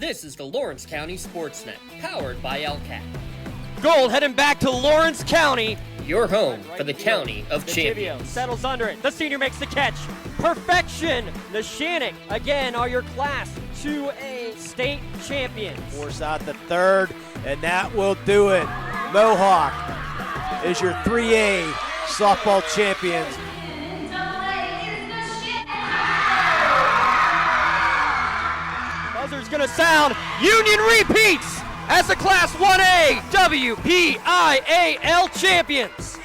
This is the Lawrence County SportsNet, powered by LCAT. Gold heading back to Lawrence County. Your home for the County of Champions. Settles under it. The senior makes the catch. Perfection. Neshannock, again, are your Class 2A state champions. Force out the third, and that will do it. Mohawk is your 3A softball champions. Buzzer's going to sound. Union repeats as the Class 1A WPIAL champions.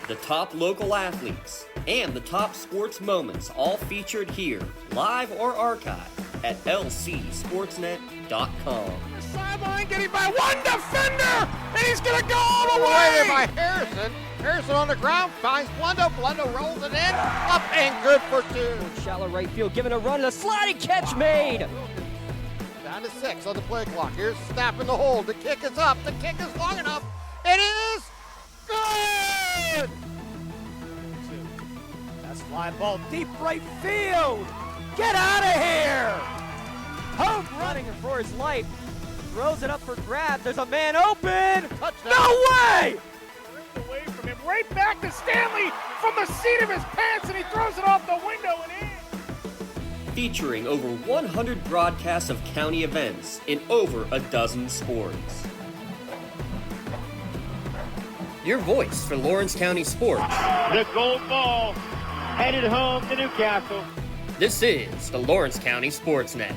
The top local athletes and the top sports moments all featured here, live or archived at lcsportsnet.com. Sideline getting by one defender, and he's going to go all the way by Harrison. Harrison on the ground finds Blundo. Blundo rolls it in, up and good for two. Shallow right field, giving a run, a sliding catch made. Down to 6 on the play clock. Here's the snap in the hole. The kick is up. The kick is long enough. It is good. That's fly ball deep right field. Get out of here. Hope running for his life. Throws it up for grabs. There's a man open. Touchdown. No way! Ripped away from him. Right back to Stanley from the seat of his pants, and he throws it off the window and in. Featuring over 100 broadcasts of county events in over a dozen sports. Your voice for Lawrence County sports. The gold ball headed home to Newcastle. This is the Lawrence County SportsNet.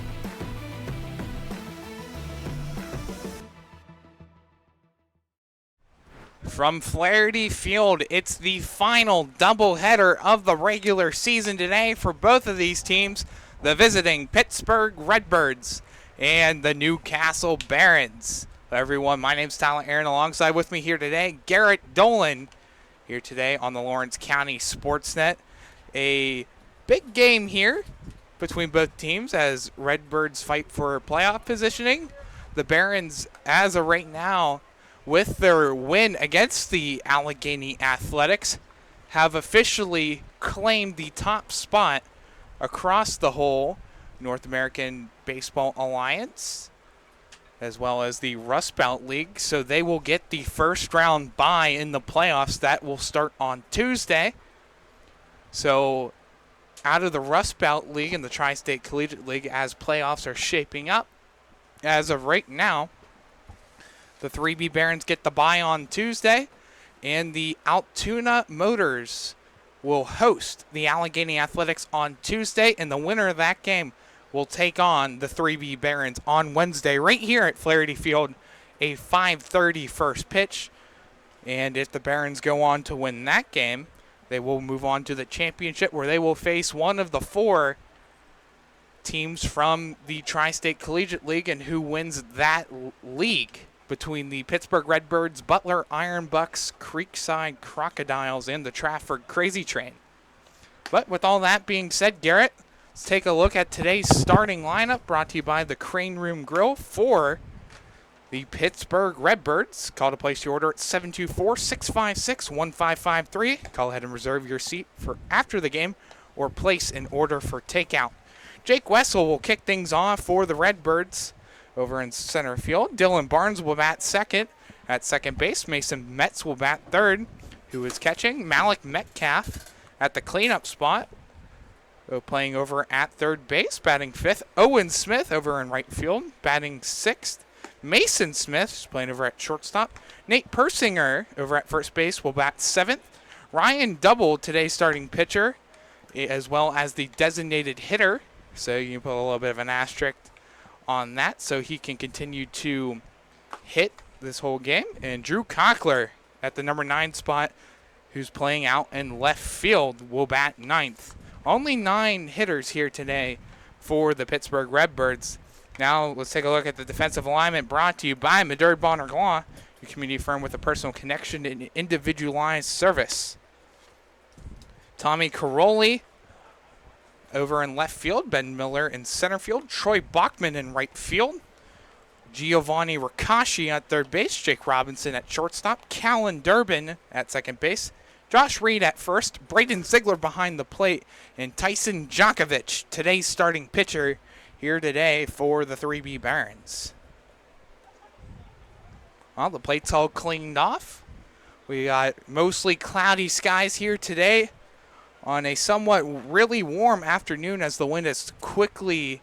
From Flaherty Field, it's the final doubleheader of the regular season today for both of these teams, the visiting Pittsburgh Redbirds and the Newcastle Barons. Hello everyone, my name's Tyler Aaron. Alongside with me here today, Garrett Dolan, here today on the Lawrence County SportsNet. A big game here between both teams as Redbirds fight for playoff positioning. The Barons, as of right now, with their win against the Allegheny Athletics, have officially claimed the top spot across the whole North American Baseball Alliance, as well as the Rust Belt League. So they will get the first round bye in the playoffs. That will start on Tuesday. So out of the Rust Belt League and the Tri-State Collegiate League, as playoffs are shaping up, as of right now, the 3B Barons get the bye on Tuesday, and the Altoona Motors will host the Allegheny Athletics on Tuesday, and the winner of that game will take on the 3B Barons on Wednesday right here at Flaherty Field, a 5:30 first pitch. And if the Barons go on to win that game, they will move on to the championship, where they will face one of the 4 teams from the Tri-State Collegiate League, and who wins that league between the Pittsburgh Redbirds, Butler Iron Bucks, Creekside Crocodiles, and the Trafford Crazy Train. But with all that being said, Garrett, let's take a look at today's starting lineup, brought to you by the Crane Room Grill for the Pittsburgh Redbirds. Call to place your order at 724-656-1553. Call ahead and reserve your seat for after the game, or place an order for takeout. Jake Wessel will kick things off for the Redbirds. Over in center field, Dylan Barnes will bat second. At second base, Mason Metz will bat third. Who is catching? Malik Metcalf at the cleanup spot. Playing over at third base, batting fifth. Owen Smith over in right field, batting sixth. Mason Smith is playing over at shortstop. Nate Persinger over at first base will bat seventh. Ryan Double, today's starting pitcher, as well as the designated hitter. So you can put a little bit of an asterisk on that, so he can continue to hit this whole game. And Drew Cockler at the number 9 spot, who's playing out in left field, will bat ninth. Only 9 hitters here today for the Pittsburgh Redbirds. Now let's take a look at the defensive alignment, brought to you by Madrid Bonner Law, your community firm with a personal connection and individualized service. Tommy Caroli over in left field, Ben Miller in center field, Troy Bachman in right field, Giovanni Ricasci at third base, Jake Robinson at shortstop, Callan Durbin at second base, Josh Reed at first, Braden Ziegler behind the plate, and Tyson Djokovic, today's starting pitcher, here today for the 3B Barons. Well, the plate's all cleaned off. We got mostly cloudy skies here today on a somewhat really warm afternoon as the wind has quickly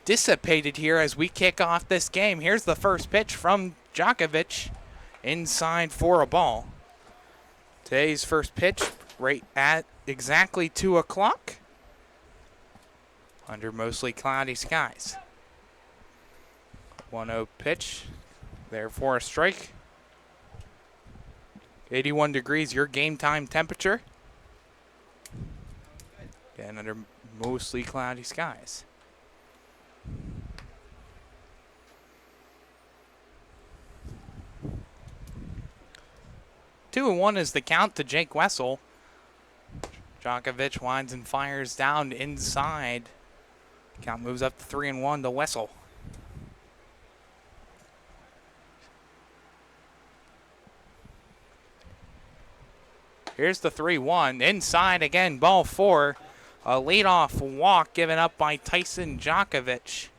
dissipated here as we kick off this game. Here's the first pitch from Djokovic inside for a ball. Today's first pitch right at exactly 2 o'clock under mostly cloudy skies. 1-0 pitch there for a strike. 81 degrees, your game time temperature. Again, under mostly cloudy skies. Two and 1 is the count to Jake Wessel. Djokovic winds and fires down inside. Count moves up to 3-1 to Wessel. Here's the 3-1. Inside again, ball 4. A leadoff walk given up by Tyson Djokovic.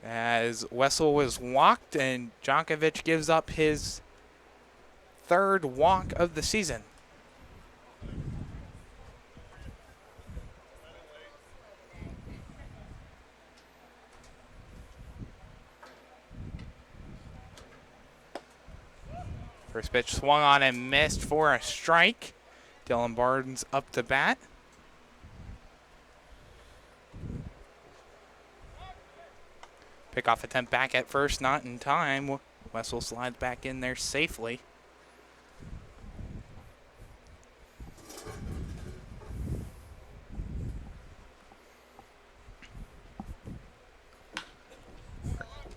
As Wessel was walked and Djokovic gives up his 3rd walk of the season. First pitch swung on and missed for a strike. Dylan Barnes up to bat. Pickoff attempt back at first, not in time. Wessel slides back in there safely.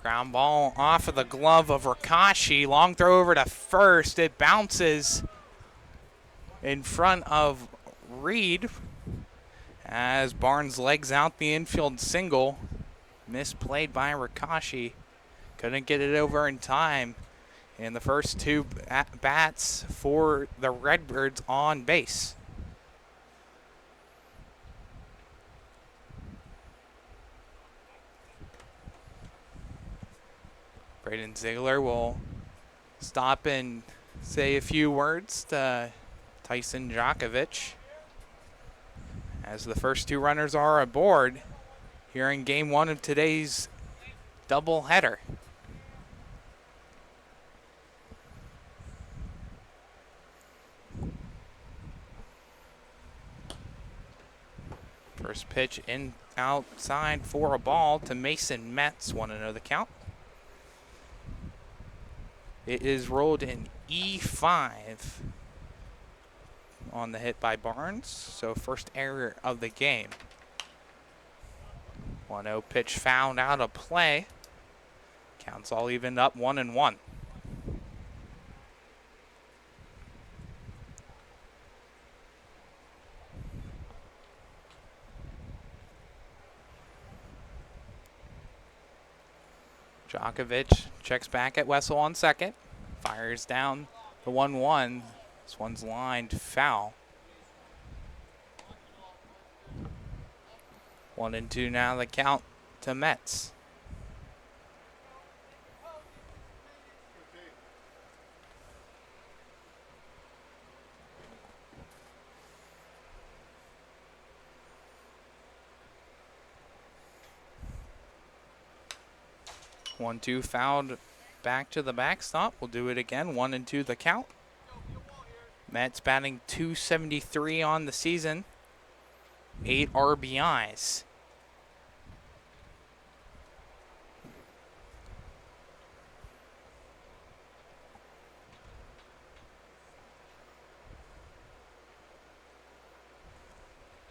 Ground ball off of the glove of Rakashi. Long throw over to first. It bounces in front of Reed as Barnes legs out the infield single. Misplayed by Rakashi. Couldn't get it over in time. And the first 2 bats for the Redbirds on base. Braden Ziegler will stop and say a few words to Tyson Djokovic as the first 2 runners are aboard here in game 1 of today's doubleheader. First pitch in outside for a ball to Mason Metz. Want to know the count? It is rolled in E5 on the hit by Barnes. So first error of the game. 1-0 pitch found out of play. Counts all evened up 1-1. Djokovic checks back at Wessel on second. Fires down the 1-1. This one's lined foul. 1-2 now the count to Metz. One, two fouled back to the backstop. We'll do it again. 1-2 the count. Metz batting .273 on the season. 8 RBIs.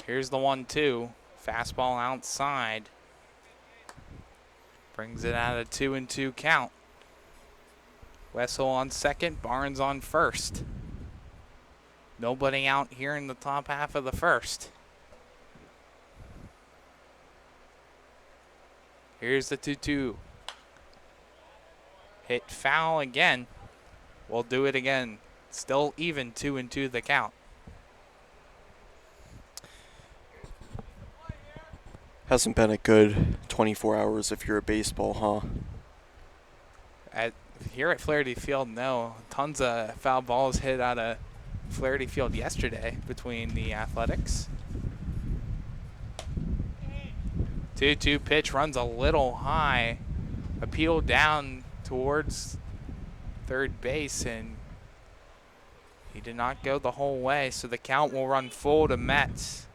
Here's the 1-2. Fastball outside. Brings it out of 2-2 count. Wessel on second, Barnes on first. Nobody out here in the top half of the first. Here's the 2-2. Hit foul again. We'll do it again. Still even 2-2 the count. Hasn't been a good 24 hours if you're a baseball, huh? Here at Flaherty Field, no. Tons of foul balls hit out of Flaherty Field yesterday between the Athletics. 2-2 pitch runs a little high. Appeal down towards third base, and he did not go the whole way, so the count will run full to Mets.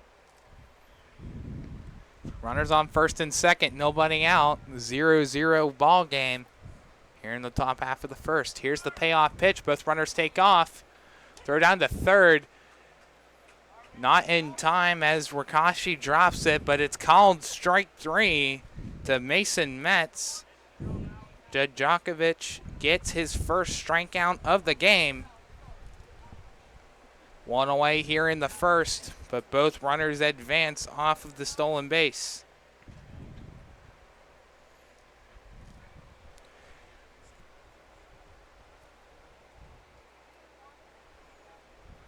Runners on first and second, nobody out. 0-0 ball game here in the top half of the first. Here's the payoff pitch. Both runners take off. Throw down to third. Not in time as Rakashi drops it, but it's called strike 3 to Mason Metz. Djokovic gets his first strikeout of the game. One away here in the first, but both runners advance off of the stolen base.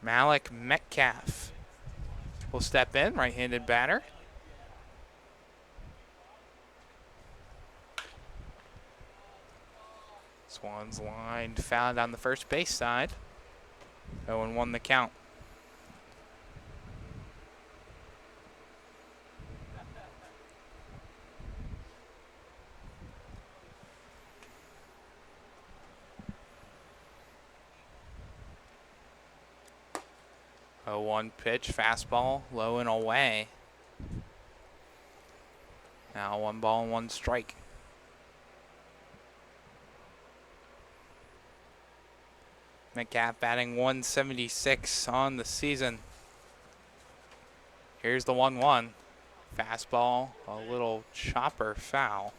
Malik Metcalf will step in, right-handed batter. Swans lined foul down the first base side. 0-1 the count. Oh, 1 pitch, fastball, low and away. Now 1 ball and 1 strike. Metcalf batting 176 on the season. Here's the 1-1. Fastball, a little chopper foul.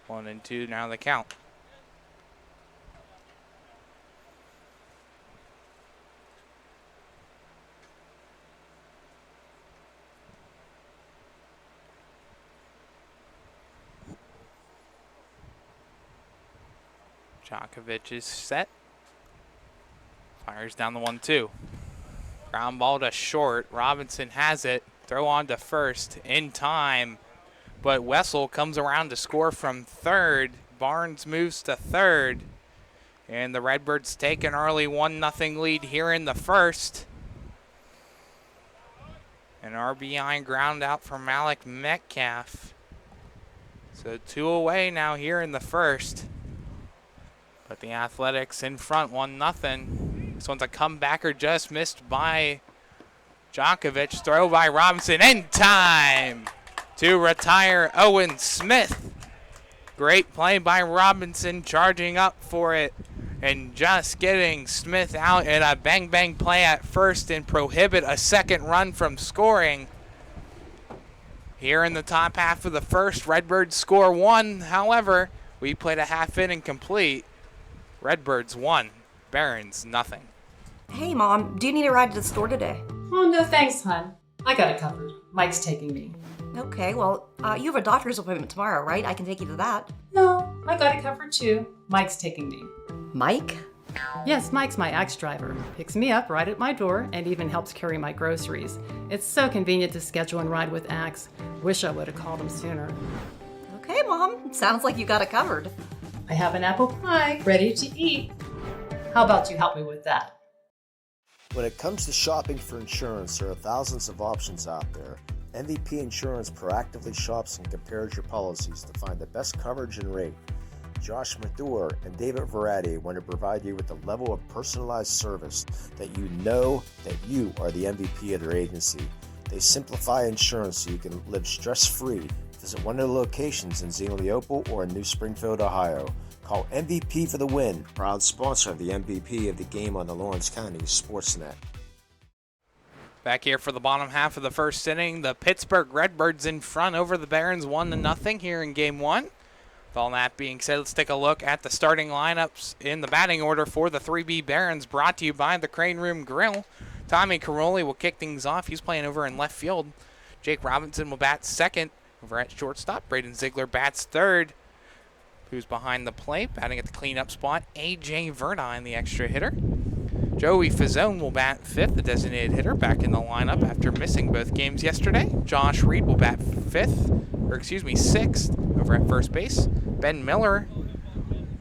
1-2 now the count. Djokovic is set. Fires down the 1-2. Ground ball to short. Robinson has it. Throw on to first in time. But Wessel comes around to score from third. Barnes moves to third. And the Redbirds take an early 1-0 lead here in the first. An RBI ground out for Malik Metcalf. So 2 away now here in the first. But the Athletics in front, 1-0. This one's a comebacker just missed by Djokovic. Throw by Robinson in time to retire Owen Smith. Great play by Robinson, charging up for it and just getting Smith out in a bang-bang play at first and prohibit a second run from scoring. Here in the top half of the first, Redbirds score 1. However, we played a half inning complete. Redbirds 1, Barons 0. Hey, Mom, do you need a ride to the store today? Oh, no thanks, hon. I got it covered. Mike's taking me. Okay, well, you have a doctor's appointment tomorrow, right? I can take you to that. No, I got it covered too. Mike's taking me. Mike? Yes, Mike's my Axe driver. Picks me up right at my door and even helps carry my groceries. It's so convenient to schedule and ride with Axe. Wish I would have called him sooner. Okay, Mom. Sounds like you got it covered. I have an apple pie ready to eat. How about you help me with that? When it comes to shopping for insurance, there are thousands of options out there. MVP Insurance proactively shops and compares your policies to find the best coverage and rate. Josh Madure and David Verratti want to provide you with the level of personalized service that you know that you are the MVP of their agency. They simplify insurance so you can live stress-free. Visit one of the locations in Xenia Leopold or in New Springfield, Ohio. Call MVP for the win. Proud sponsor of the MVP of the game on the Lawrence County SportsNet. Back here for the bottom half of the first inning, the Pittsburgh Redbirds in front over the Barons 1-0 here in game 1. With all that being said, let's take a look at the starting lineups in the batting order for the 3B Barons, brought to you by the Crane Room Grill. Tommy Caroli will kick things off. He's playing over in left field. Jake Robinson will bat second. Over at shortstop, Braden Ziegler bats third. Who's behind the plate, batting at the cleanup spot, A.J. Verdine, the extra hitter. Joey Fazone will bat 5th, the designated hitter, back in the lineup after missing both games yesterday. Josh Reed will bat 6th over at first base. Ben Miller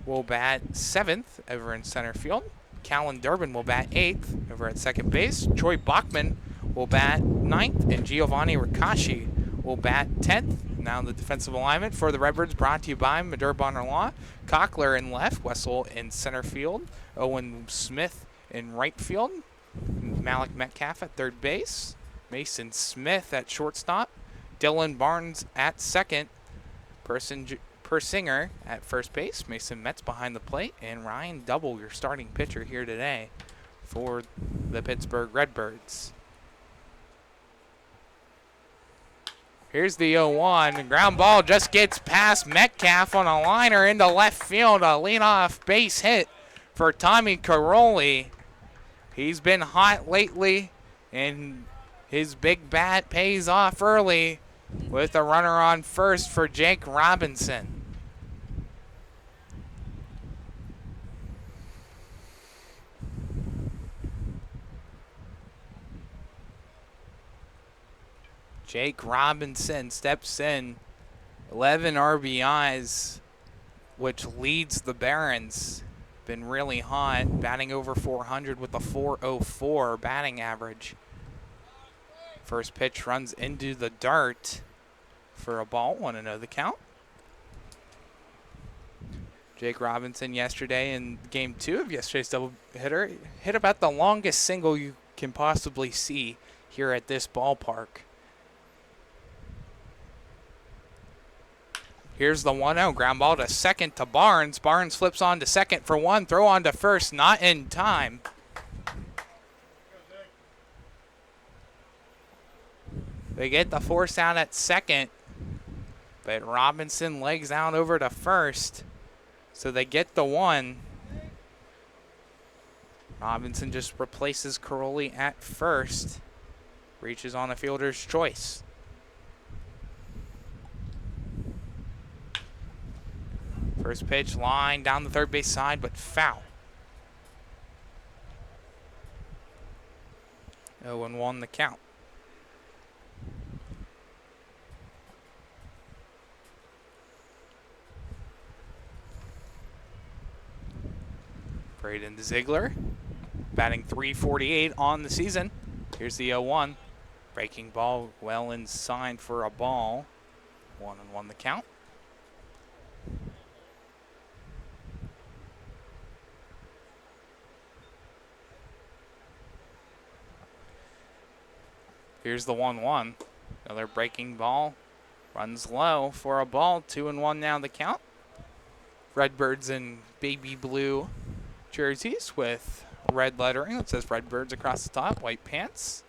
will bat 7th over in center field. Callan Durbin will bat 8th over at second base. Troy Bachman will bat 9th, and Giovanni Ricasci will bat 10th. Now the defensive alignment for the Redbirds brought to you by Madur Bonner Law. Cockler in left, Wessel in center field, Owen Smith in right field, Malik Metcalf at third base, Mason Smith at shortstop, Dylan Barnes at second, Persinger at first base, Mason Metz behind the plate, and Ryan Double, your starting pitcher here today for the Pittsburgh Redbirds. Here's the 0-1. Ground ball just gets past Metcalf on a liner into left field. A leadoff base hit for Tommy Caroli. He's been hot lately, and his big bat pays off early with a runner on first for Jake Robinson. Jake Robinson steps in, 11 RBIs, which leads the Barons. Been really hot, batting over 400 with a 404 batting average. First pitch runs into the dirt for a ball, 1-0 the count. Jake Robinson yesterday in game 2 of yesterday's doubleheader hit about the longest single you can possibly see here at this ballpark. Here's the 1-0, ground ball to second to Barnes. Barnes flips on to second for one, throw on to first, not in time. They get the force out at second, but Robinson legs out over to first, so they get the one. Robinson just replaces Caroli at first, reaches on a fielder's choice. First pitch line down the third base side, but foul. 0-1 the count. Braden Ziegler, batting .348 on the season. Here's the 0-1. Breaking ball well inside for a ball. 1-1 the count. Here's the 1-1. Another breaking ball. Runs low for a ball. 2-1 now the count. Redbirds in baby blue jerseys with red lettering that says Redbirds across the top. White pants.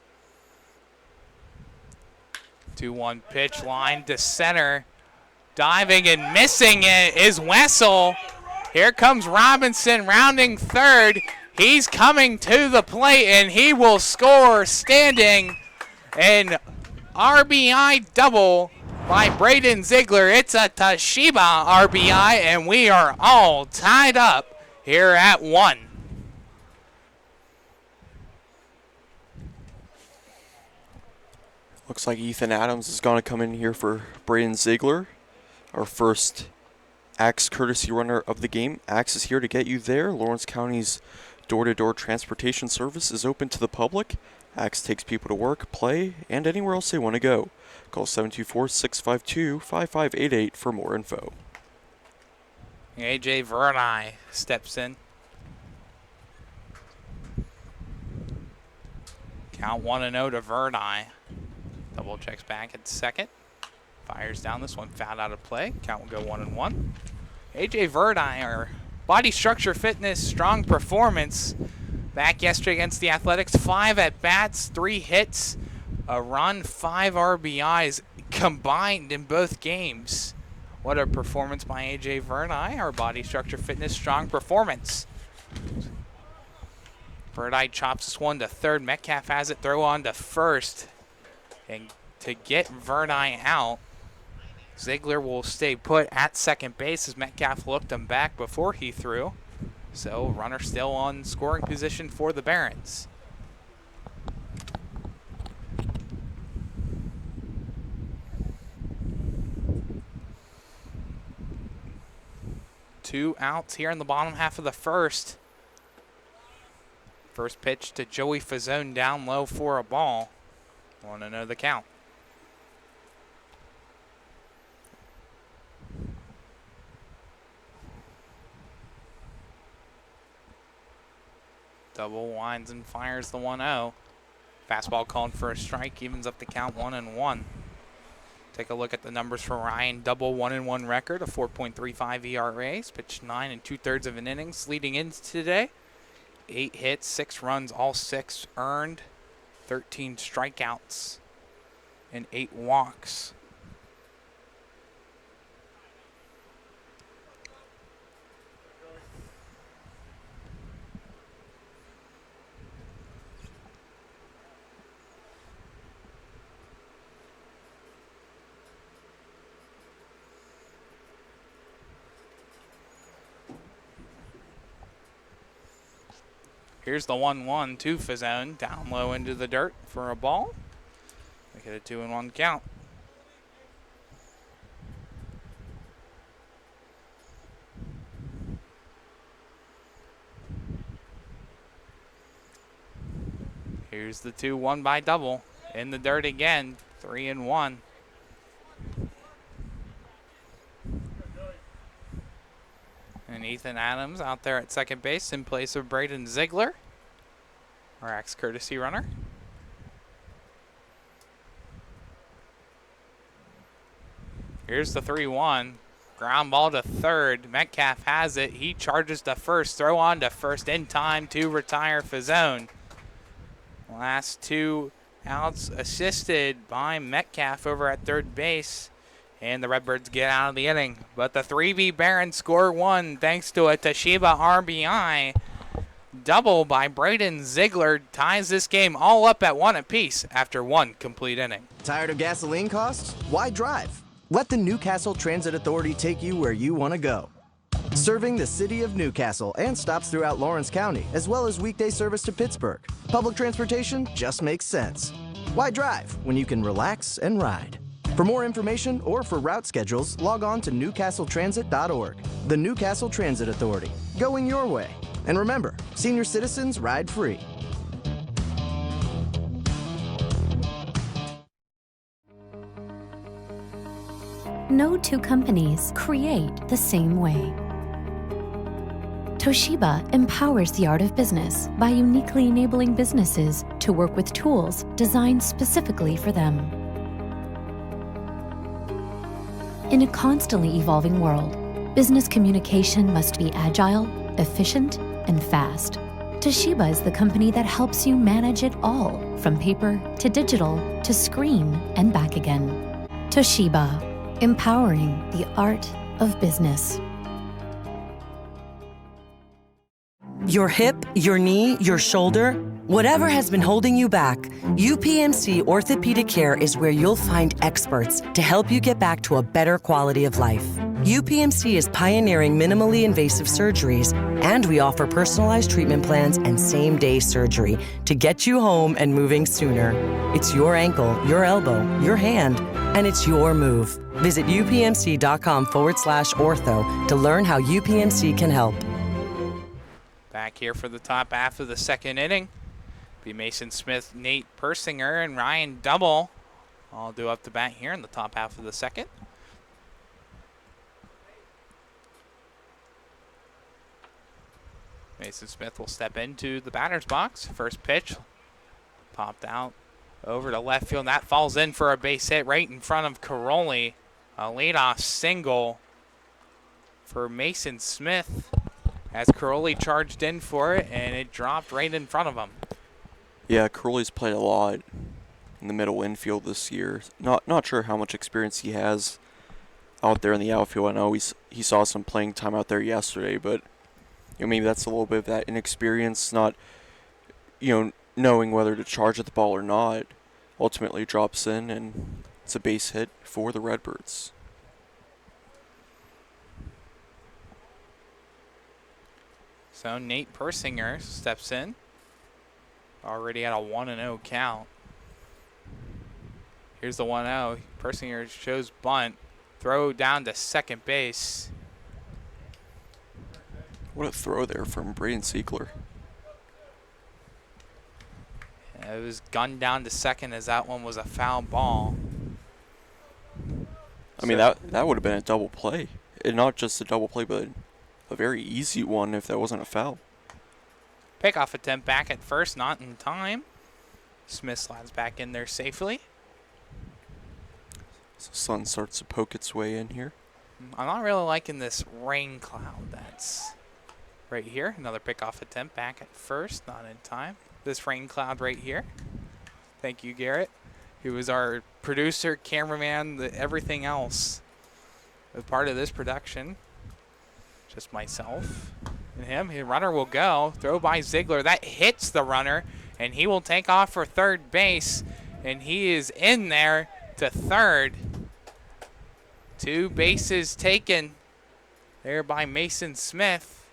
2-1 pitch line to center. Diving and missing it is Wessel. Here comes Robinson rounding third. He's coming to the plate and he will score standing. An RBI double by Braden Ziegler. It's a Toshiba RBI, and we are all tied up here at 1. Looks like Ethan Adams is going to come in here for Braden Ziegler, our first Axe courtesy runner of the game. Axe is here to get you there. Lawrence County's door-to-door transportation service is open to the public. Axe takes people to work, play, and anywhere else they want to go. Call 724-652-5588 for more info. AJ Verdi steps in. Count 1-0 to Verdi. Double checks back at second. Fires down this one, fouled out of play. Count will go 1-1. AJ Verdi, our body structure, fitness, strong performance. Back yesterday against the Athletics, 5 at-bats, 3 hits, a run, 5 RBIs combined in both games. What a performance by AJ Verdi, our body structure, fitness, strong performance. Verdi chops this one to third. Metcalf has it, throw on to first. And to get Verdi out, Ziegler will stay put at second base as Metcalf looked him back before he threw. So runner still on scoring position for the Barons. Two outs here in the bottom half of the first. First pitch to Joey Fazzone down low for a ball. Want to know the count. Double winds and fires the 1-0. Fastball called for a strike, evens up the count 1-1. Take a look at the numbers for Ryan. Double 1-1 record, a 4.35 ERA. He's pitched 9 2/3 of an innings leading into today. 8 hits, 6 runs, all 6 earned. 13 strikeouts and 8 walks. Here's the 1-1 to Fazzone, down low into the dirt for a ball. We get a 2-1 count. Here's the 2-1 by double. In the dirt again, 3-1. And Ethan Adams out there at second base in place of Braden Ziegler, our ex-courtesy runner. Here's the 3-1. Ground ball to third. Metcalf has it. He charges to first. Throw on to first in time to retire Fazzone. Last 2 outs assisted by Metcalf over at third base. And the Redbirds get out of the inning. But the 3B Barons score 1 thanks to a Toshiba RBI. Double by Braden Ziegler ties this game all up at 1 apiece after 1 complete inning. Tired of gasoline costs? Why drive? Let the Newcastle Transit Authority take you where you want to go. Serving the city of Newcastle and stops throughout Lawrence County, as well as weekday service to Pittsburgh. Public transportation just makes sense. Why drive when you can relax and ride? For more information or for route schedules, log on to newcastletransit.org. The Newcastle Transit Authority, going your way. And remember, senior citizens ride free. No two companies create the same way. Toshiba empowers the art of business by uniquely enabling businesses to work with tools designed specifically for them. In a constantly evolving world, business communication must be agile, efficient, and fast. Toshiba is the company that helps you manage it all, from paper to digital to screen and back again. Toshiba, empowering the art of business. Your hip, your knee, your shoulder, whatever has been holding you back, UPMC Orthopedic Care is where you'll find experts to help you get back to a better quality of life. UPMC is pioneering minimally invasive surgeries, and we offer personalized treatment plans and same-day surgery to get you home and moving sooner. It's your ankle, your elbow, your hand, and it's your move. Visit upmc.com/ortho to learn how UPMC can help. Back here for the top half of the second inning. Be Mason Smith, Nate Persinger, and Ryan Double all due up to bat here in the top half of the second. Mason Smith will step into the batter's box. First pitch popped out over to left field. That falls in for a base hit right in front of Caroli. A leadoff single for Mason Smith as Caroli charged in for it, and it dropped right in front of him. Yeah, Caroli's played a lot in the middle infield this year. Not sure how much experience he has out there in the outfield. I know he saw some playing time out there yesterday, but maybe that's a little bit of that inexperience, not knowing whether to charge at the ball or not. Ultimately drops in, and it's a base hit for the Redbirds. So Nate Persinger steps in. Already at a 1-0 count. Here's the 1-0. Persinger shows bunt. Throw down to second base. What a throw there from Braden Ziegler. It was gunned down to second as that one was a foul ball. I mean, that would have been a double play. And not just a double play, but a very easy one if that wasn't a foul. Pickoff attempt back at first, not in time. Smith slides back in there safely. So sun starts to poke its way in here. I'm not really liking this rain cloud that's right here. Another pickoff attempt back at first, not in time. This rain cloud right here. Thank you, Garrett. He was our producer, cameraman, everything else. As part of this production. Just myself and him. His runner will go. Throw by Ziegler. That hits the runner, and he will take off for third base, and he is in there to third. 2 bases taken there by Mason Smith.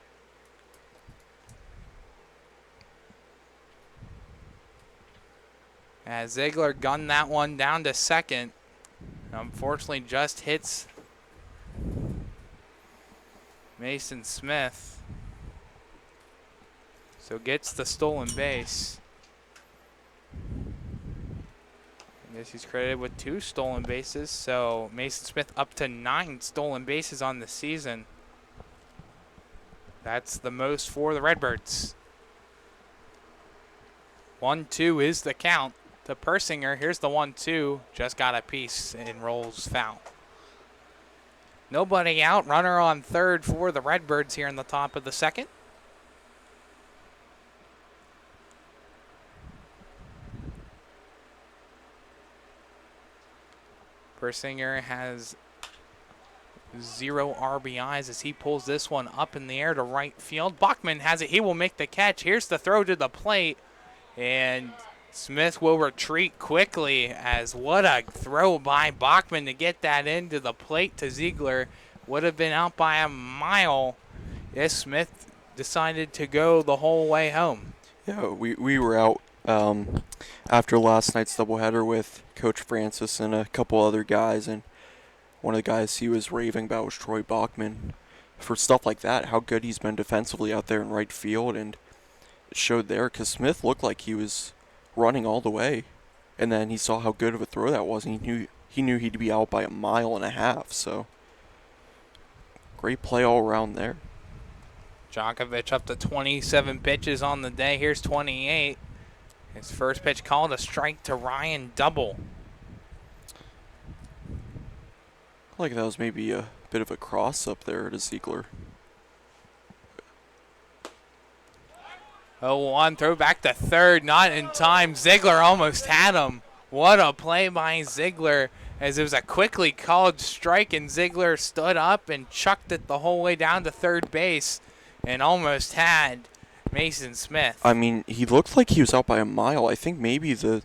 As Ziegler gunned that one down to second. Unfortunately, just hits Mason Smith. So gets the stolen base. I guess he's credited with 2 stolen bases. So Mason Smith up to 9 stolen bases on the season. That's the most for the Redbirds. 1-2 is the count to Persinger. Here's the 1-2. Just got a piece and rolls foul. Nobody out. Runner on third for the Redbirds here in the top of the second. Persinger has 0 RBIs as he pulls this one up in the air to right field. Bachman has it. He will make the catch. Here's the throw to the plate. And Smith will retreat quickly as what a throw by Bachman to get that into the plate to Ziegler. Would have been out by a mile if Smith decided to go the whole way home. Yeah, we were out after last night's doubleheader with Coach Francis and a couple other guys, and one of the guys he was raving about was Troy Bachman. For stuff like that, how good he's been defensively out there in right field, and it showed there because Smith looked like he was running all the way, and then he saw how good of a throw that was, and he knew he'd be out by 1.5 miles. So great play all around there. Djokovic up to 27 pitches on the day. Here's 28. His first pitch called a strike to Ryan Double. I like that was maybe a bit of a cross up there to Ziegler. 0-1, throw back to third, not in time. Ziegler almost had him. What a play by Ziegler, as it was a quickly called strike, and Ziegler stood up and chucked it the whole way down to third base and almost had Mason Smith. I mean, he looked like he was out by 1 mile. I think maybe the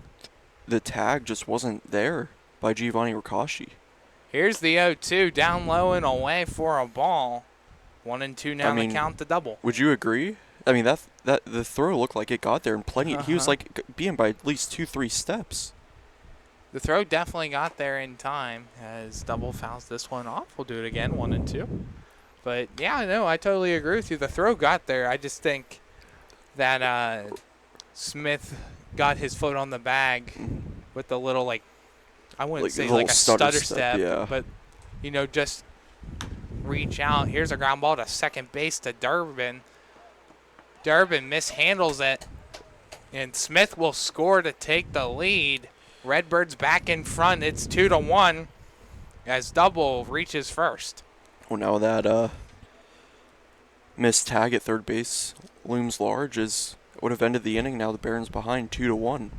tag just wasn't there by Giovanni Ricasci. Here's the 0-2, down low and away for a ball. 1-2 now to count the double. Would you agree? I mean, that the throw looked like it got there, and plenty. He was like being by at least 2-3 steps. The throw definitely got there in time as Double fouls this one off. We'll do it again, 1-2. But yeah, no, I totally agree with you. The throw got there. I just think that Smith got his foot on the bag with the little, like, I wouldn't say like a stutter step, yeah. but, you know, just reach out. Here's a ground ball to second base to Durbin. Durbin mishandles it, and Smith will score to take the lead. Redbirds back in front. It's 2-1 as Double reaches first. Well, now that missed tag at third base looms large, as it would have ended the inning. Now the Barons behind 2-1.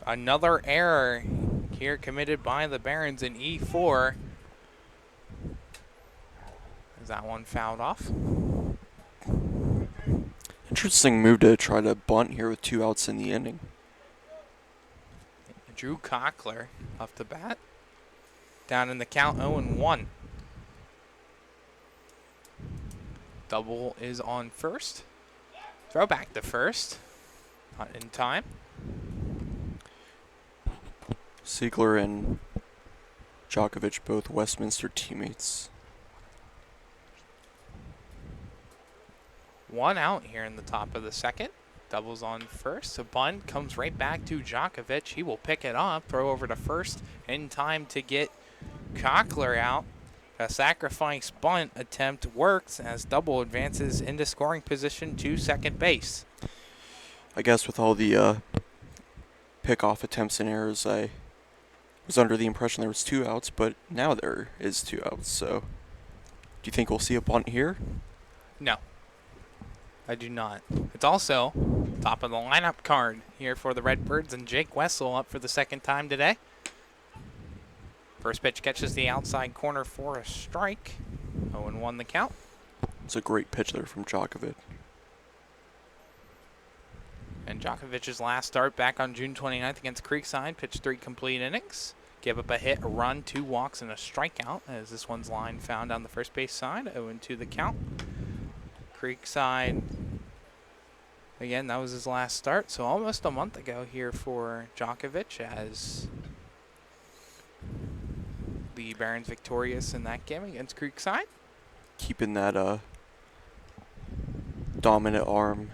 Another error here committed by the Barons in E4. Is that one fouled off? Interesting move to try to bunt here with 2 outs in the inning. Drew Cockler off the bat. Down in the count, 0-1. Double is on first. Throw back to first. Not in time. Ziegler and Djokovic, both Westminster teammates. One out here in the top of the second. Doubles on first. A bunt comes right back to Djokovic. He will pick it up, throw over to first in time to get Cochler out. A sacrifice bunt attempt works as Double advances into scoring position to second base. I guess with all the pickoff attempts and errors, I was under the impression there was 2 outs, but now there is 2 outs. So, do you think we'll see a bunt here? No, I do not. It's also top of the lineup card here for the Redbirds, and Jake Wessel up for the second time today. First pitch catches the outside corner for a strike. 0-1 the count. It's a great pitch there from Djokovic. And Djokovic's last start back on June 29th against Creekside, pitched 3 complete innings. Gave up a hit, a run, 2 walks, and a strikeout as this one's line found on the first base side. 0-2 the count. Creekside, again, that was his last start, so almost a month ago here for Djokovic as the Barons victorious in that game against Creekside. Keeping that dominant arm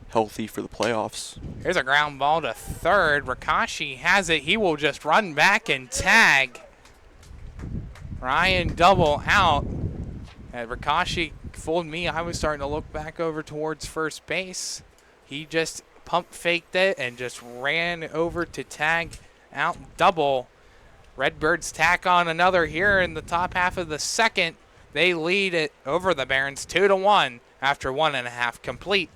healthy for the playoffs. Here's a ground ball to third. Rakashi has it. He will just run back and tag. Ryan Double out. And Rakashi fooled me. I was starting to look back over towards first base. He just pump faked it and just ran over to tag out Double. Redbirds tack on another here in the top half of the second. They lead it over the Barons 2-1 after 1.5 complete.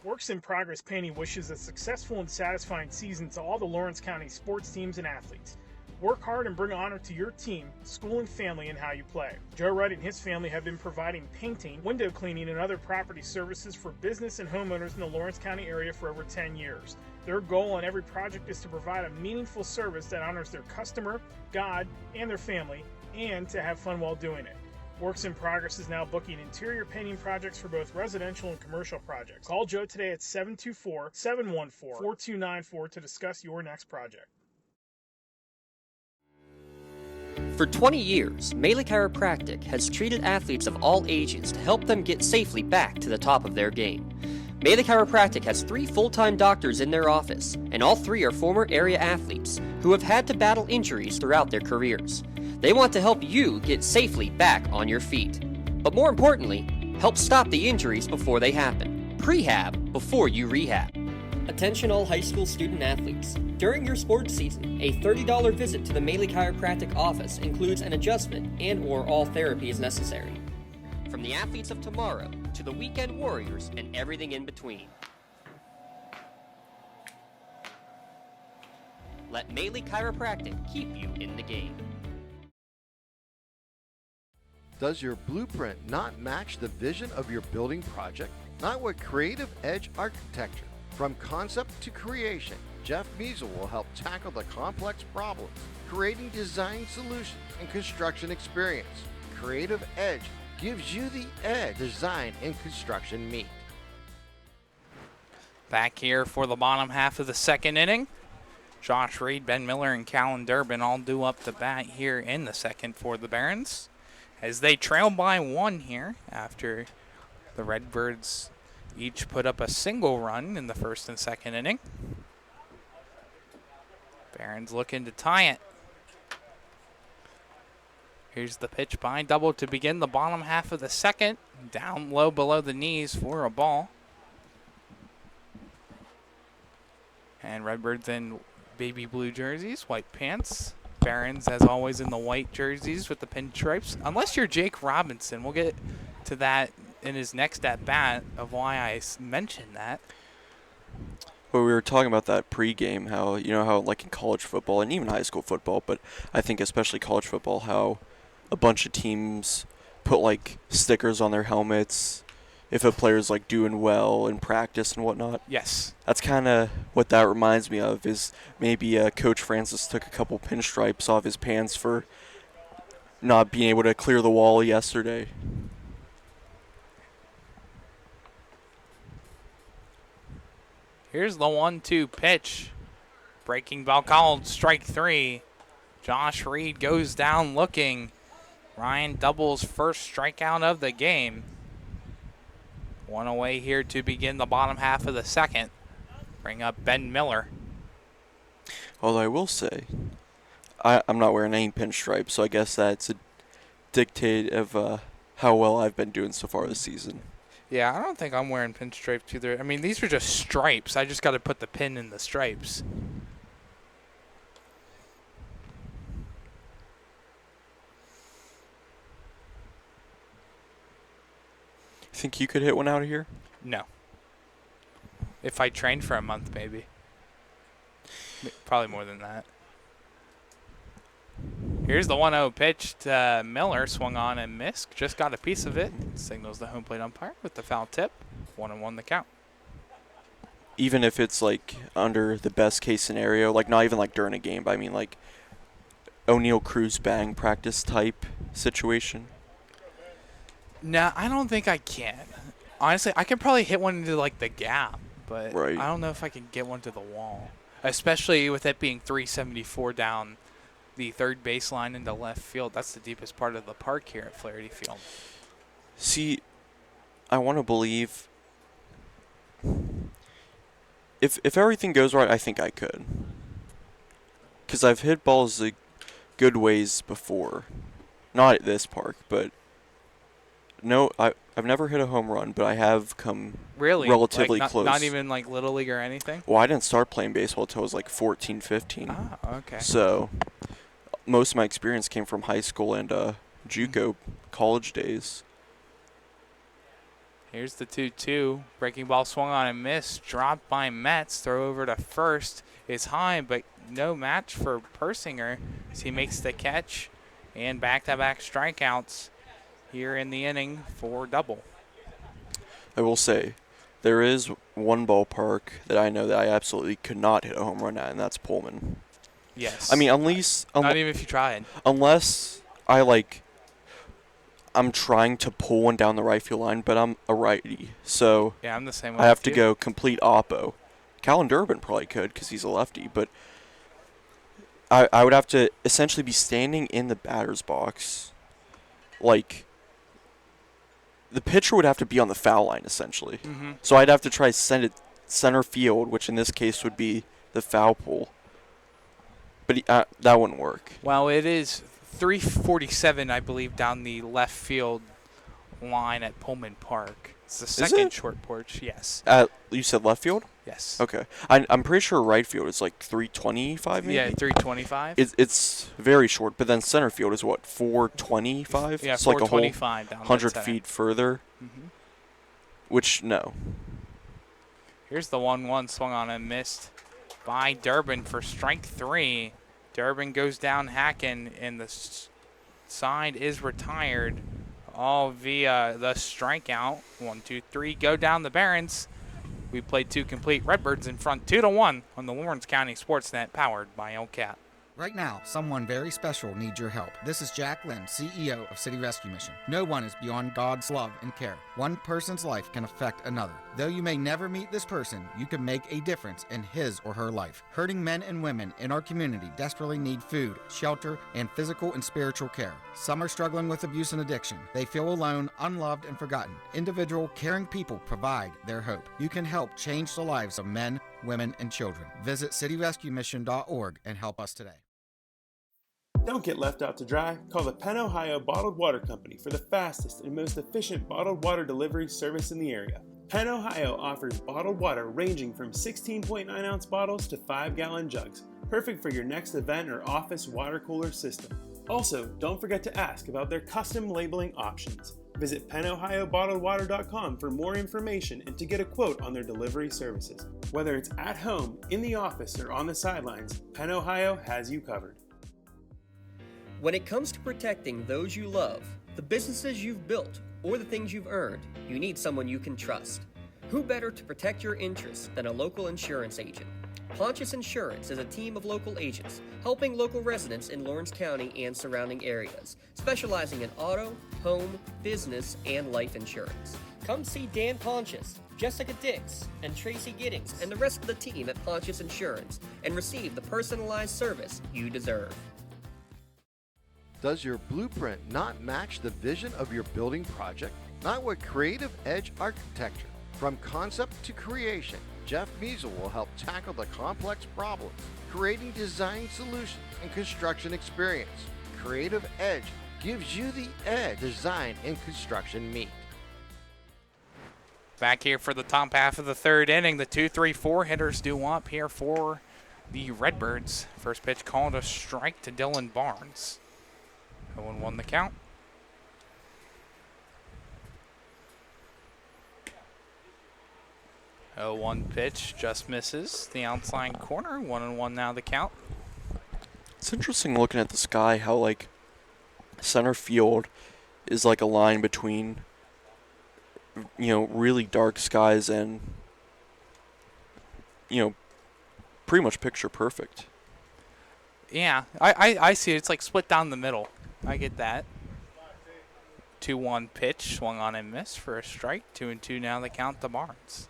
Works in Progress Painting wishes a successful and satisfying season to all the Lawrence County sports teams and athletes. Work hard and bring honor to your team, school, and family in how you play. Joe Wright and his family have been providing painting, window cleaning, and other property services for business and homeowners in the Lawrence County area for over 10 years. Their goal on every project is to provide a meaningful service that honors their customer, God, and their family, and to have fun while doing it. Works in Progress is now booking interior painting projects for both residential and commercial projects. Call Joe today at 724-714-4294 to discuss your next project. For 20 years, Melee Chiropractic has treated athletes of all ages to help them get safely back to the top of their game. Melee Chiropractic has 3 full-time doctors in their office, and all 3 are former area athletes who have had to battle injuries throughout their careers. They want to help you get safely back on your feet. But more importantly, help stop the injuries before they happen. Prehab before you rehab. Attention all high school student athletes. During your sports season, a $30 visit to the Melee Chiropractic office includes an adjustment and/or all therapy is necessary. From the athletes of tomorrow to the weekend warriors and everything in between. Let Melee Chiropractic keep you in the game. Does your blueprint not match the vision of your building project? Not with Creative Edge Architecture. From concept to creation, Jeff Measle will help tackle the complex problems, creating design solutions and construction experience. Creative Edge gives you the edge design and construction meet. Back here for the bottom half of the second inning. Josh Reed, Ben Miller, and Callan Durbin all due up to bat here in the second for the Barons, as they trail by 1 here after the Redbirds each put up a single run in the first and second inning. Barons looking to tie it. Here's the pitch by Double to begin the bottom half of the second. Down low below the knees for a ball. And Redbirds in baby blue jerseys, white pants. Barons, as always, in the white jerseys with the pinstripes. Unless you're Jake Robinson. We'll get to that in his next at-bat of why I mentioned that. Well, we were talking about that pregame, how, you know, how like in college football and even high school football, but I think especially college football, how a bunch of teams put like stickers on their helmets if a player's like doing well in practice and whatnot. Yes. That's kind of what that reminds me of, is maybe Coach Francis took a couple pinstripes off his pants for not being able to clear the wall yesterday. Here's the 1-2 pitch. Breaking ball called, strike 3. Josh Reed goes down looking. Ryan Double's first strikeout of the game. One away here to begin the bottom half of the second. Bring up Ben Miller. Although I will say, I'm not wearing any pinstripes, so I guess that's a dictate of how well I've been doing so far this season. Yeah, I don't think I'm wearing pinstripes either. I mean, these are just stripes. I just got to put the pin in the stripes. Think you could hit one out of here? No. If I trained for a month, maybe. Probably more than that. Here's the 1-0 pitch to Miller. Swung on and missed. Just got a piece of it. Signals the home plate umpire with the foul tip. 1-1 the count. Even if it's like under the best case scenario, like not even like during a game, but I mean like O'Neal Cruz bang practice type situation. No, I don't think I can. Honestly, I can probably hit one into like the gap, but right. I don't know if I can get one to the wall. Especially with it being 374 down the third baseline into left field. That's the deepest part of the park here at Flaherty Field. See, I want to believe if everything goes right, I think I could. Because I've hit balls a good ways before. Not at this park, but no, I've never hit a home run, but I have come relatively close. Not even like Little League or anything? Well, I didn't start playing baseball until I was like 14, 15. Ah, okay. So most of my experience came from high school and JUCO college days. Here's the 2-2. Breaking ball swung on and missed. Dropped by Metz. Throw over to first is high, but no match for Persinger as he makes the catch. And back-to-back strikeouts here in the inning for Double. I will say, there is one ballpark that I know that I absolutely could not hit a home run at, and that's Pullman. Yes. I mean, not even if you tried. Unless I'm trying to pull one down the right field line, but I'm a righty, so yeah, I'm the same way. I have to go complete oppo. Callan Durbin probably could because he's a lefty, but I would have to essentially be standing in the batter's box, like the pitcher would have to be on the foul line essentially. Mm-hmm. So I'd have to try to send it center field, which in this case would be the foul pole. But that wouldn't work. Well, it is 347, I believe, down the left field line at Pullman Park. It's the second short porch, yes. You said left field? Yes. Okay. I'm pretty sure right field is like 325 maybe? Yeah, 325. It's very short, but then center field is what, 425? Yeah, it's 425 like a down 100 feet further. Mm-hmm. Which, no. Here's the 1-1 swung on and missed by Durbin for strike 3. Durbin goes down hacking, and the side is retired, all via the strikeout. 1, 2, 3, go down the Barons. We played 2 complete Redbirds in front 2-1 on the Lawrence County SportsNet, powered by LCAT. Right now, someone very special needs your help. This is Jack Lynn, CEO of City Rescue Mission. No one is beyond God's love and care. One person's life can affect another. Though you may never meet this person, you can make a difference in his or her life. Hurting men and women in our community desperately need food, shelter, and physical and spiritual care. Some are struggling with abuse and addiction. They feel alone, unloved, and forgotten. Individual, caring people provide their hope. You can help change the lives of men, women, and children. Visit cityrescuemission.org and help us today. Don't get left out to dry. Call the Penn Ohio Bottled Water Company for the fastest and most efficient bottled water delivery service in the area. Penn Ohio offers bottled water ranging from 16.9-ounce bottles to 5-gallon jugs, perfect for your next event or office water cooler system. Also, don't forget to ask about their custom labeling options. Visit PennOhioBottledWater.com for more information and to get a quote on their delivery services. Whether it's at home, in the office, or on the sidelines, Penn Ohio has you covered. When it comes to protecting those you love, the businesses you've built, or the things you've earned, you need someone you can trust. Who better to protect your interests than a local insurance agent? Pontius Insurance is a team of local agents helping local residents in Lawrence County and surrounding areas, specializing in auto, home, business, and life insurance. Come see Dan Pontius, Jessica Dix, and Tracy Giddings, and the rest of the team at Pontius Insurance, and receive the personalized service you deserve. Does your blueprint not match the vision of your building project? Not with Creative Edge Architecture. From concept to creation, Jeff Measle will help tackle the complex problems, creating design solutions and construction experience. Creative Edge gives you the edge design and construction meet. Back here for the top half of the third inning, the 2-3-4 hitters due up here for the Redbirds. First pitch called a strike to Dylan Barnes. 0-1 the count. Oh, 1 pitch just misses the outside corner. 1-1 now the count. It's interesting looking at the sky how like center field is like a line between, you know, really dark skies and, you know, pretty much picture perfect. Yeah, I see it. It's like split down the middle. I get that. 2-1 pitch, swung on and missed for a strike. 2-2 now the count to Barnes.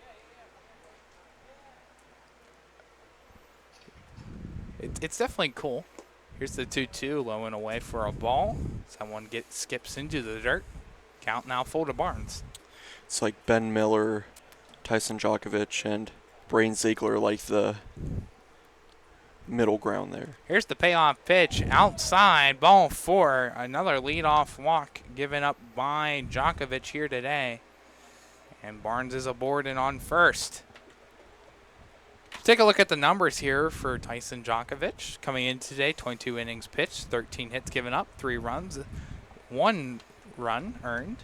It's definitely cool. Here's the 2-2, low and away for a ball. Someone skips into the dirt. Count now full to Barnes. It's like Ben Miller, Tyson Djokovic, and Braden Ziegler like the middle ground there. Here's the payoff pitch outside, ball 4. Another leadoff walk given up by Djokovic here today. And Barnes is aboard and on first. Take a look at the numbers here for Tyson Djokovic. Coming in today, 22 innings pitched, 13 hits given up, 3 runs, 1 run earned,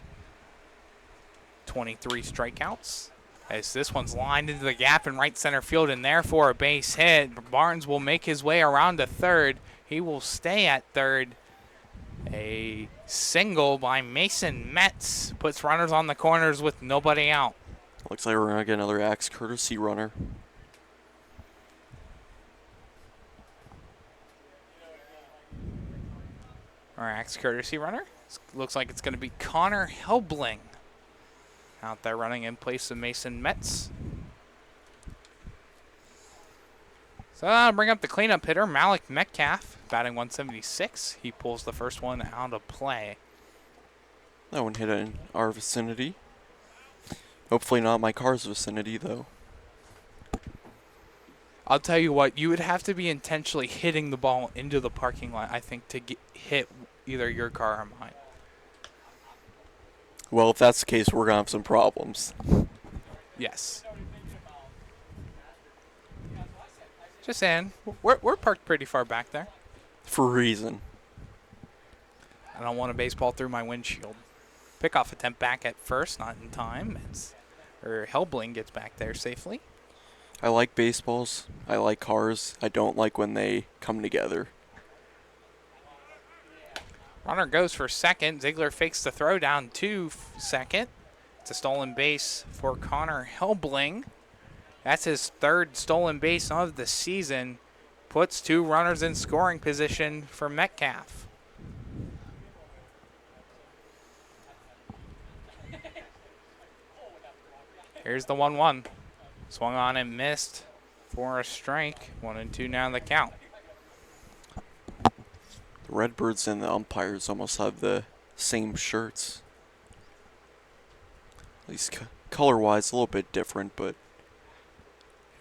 23 strikeouts. As this one's lined into the gap in right center field and therefore a base hit. Barnes will make his way around to third. He will stay at third. A single by Mason Metz puts runners on the corners with nobody out. Looks like we're going to get another Axe courtesy runner. Our Axe courtesy runner. Looks like it's going to be Connor Helbling out there running in place of Mason Metz. So I'll bring up the cleanup hitter, Malik Metcalf, batting 176. He pulls the first one out of play. That one hit in our vicinity. Hopefully not my car's vicinity, though. I'll tell you what, you would have to be intentionally hitting the ball into the parking lot, I think, to hit either your car or mine. Well, if that's the case, we're going to have some problems. Yes. Just saying, we're parked pretty far back there. For a reason. I don't want a baseball through my windshield. Pickoff attempt back at first, not in time. Helbling gets back there safely. I like baseballs. I like cars. I don't like when they come together. Runner goes for second. Ziegler fakes the throw down to second. It's a stolen base for Connor Helbling. That's his third stolen base of the season. Puts 2 runners in scoring position for Metcalf. Here's the 1-1. Swung on and missed for a strike. 1-2 now the count. The Redbirds and the umpires almost have the same shirts. At least color-wise, a little bit different, but...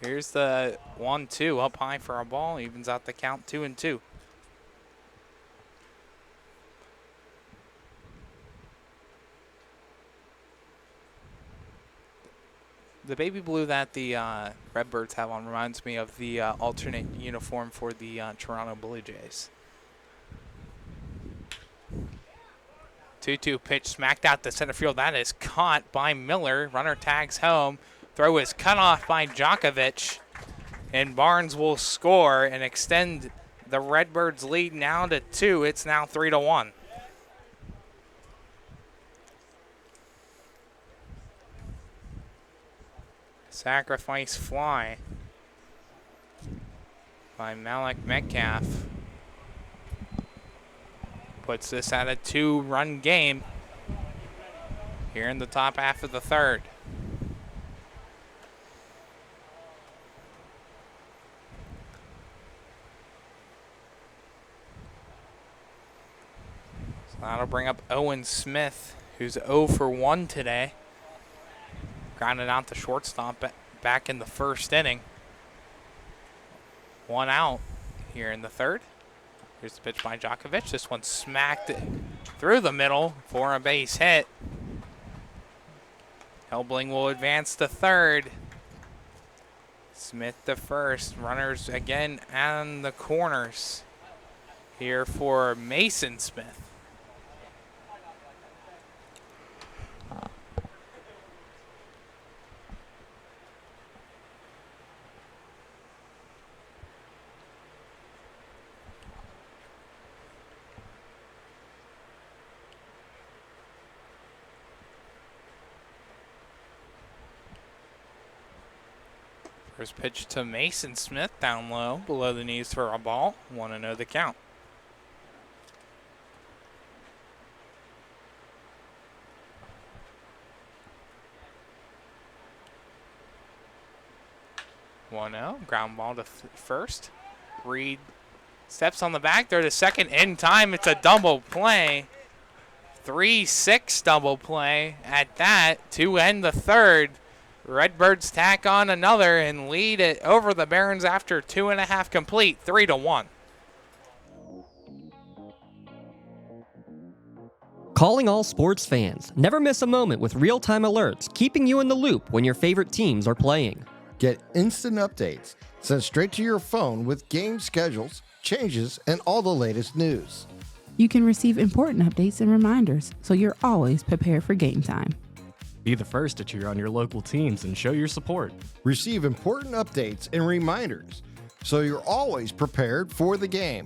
Here's the 1-2 up high for a ball. Evens out the count 2-2. The baby blue that the Redbirds have on reminds me of the alternate uniform for the Toronto Blue Jays. 2-2 pitch smacked out to center field. That is caught by Miller. Runner tags home. Throw is cut off by Djokovic. And Barnes will score and extend the Redbirds' lead now to 2. It's now 3-1. Sacrifice fly by Malik Metcalf. Puts this at a 2-run game. here in the top half of the third. So that'll bring up Owen Smith, who's 0 for 1 today. Grounded out the shortstop back in the first inning. 1 out here in the third. Here's the pitch by Djokovic. This one smacked it through the middle for a base hit. Helbling will advance to third. Smith to first. Runners again on the corners here for Mason Smith. First pitch to Mason Smith, down low, below the knees for a ball. 1-0 the count. Ground ball to first. Reed steps on the back there to second in time. It's a double play. 3-6 double play at that to end the third. Redbirds tack on another and lead it over the Barons after 2.5 complete, 3-1. Calling all sports fans. Never miss a moment with real-time alerts, keeping you in the loop when your favorite teams are playing. Get instant updates sent straight to your phone with game schedules, changes, and all the latest news. You can receive important updates and reminders, so you're always prepared for game time. Be the first to cheer on your local teams and show your support. Receive important updates and reminders, so you're always prepared for the game.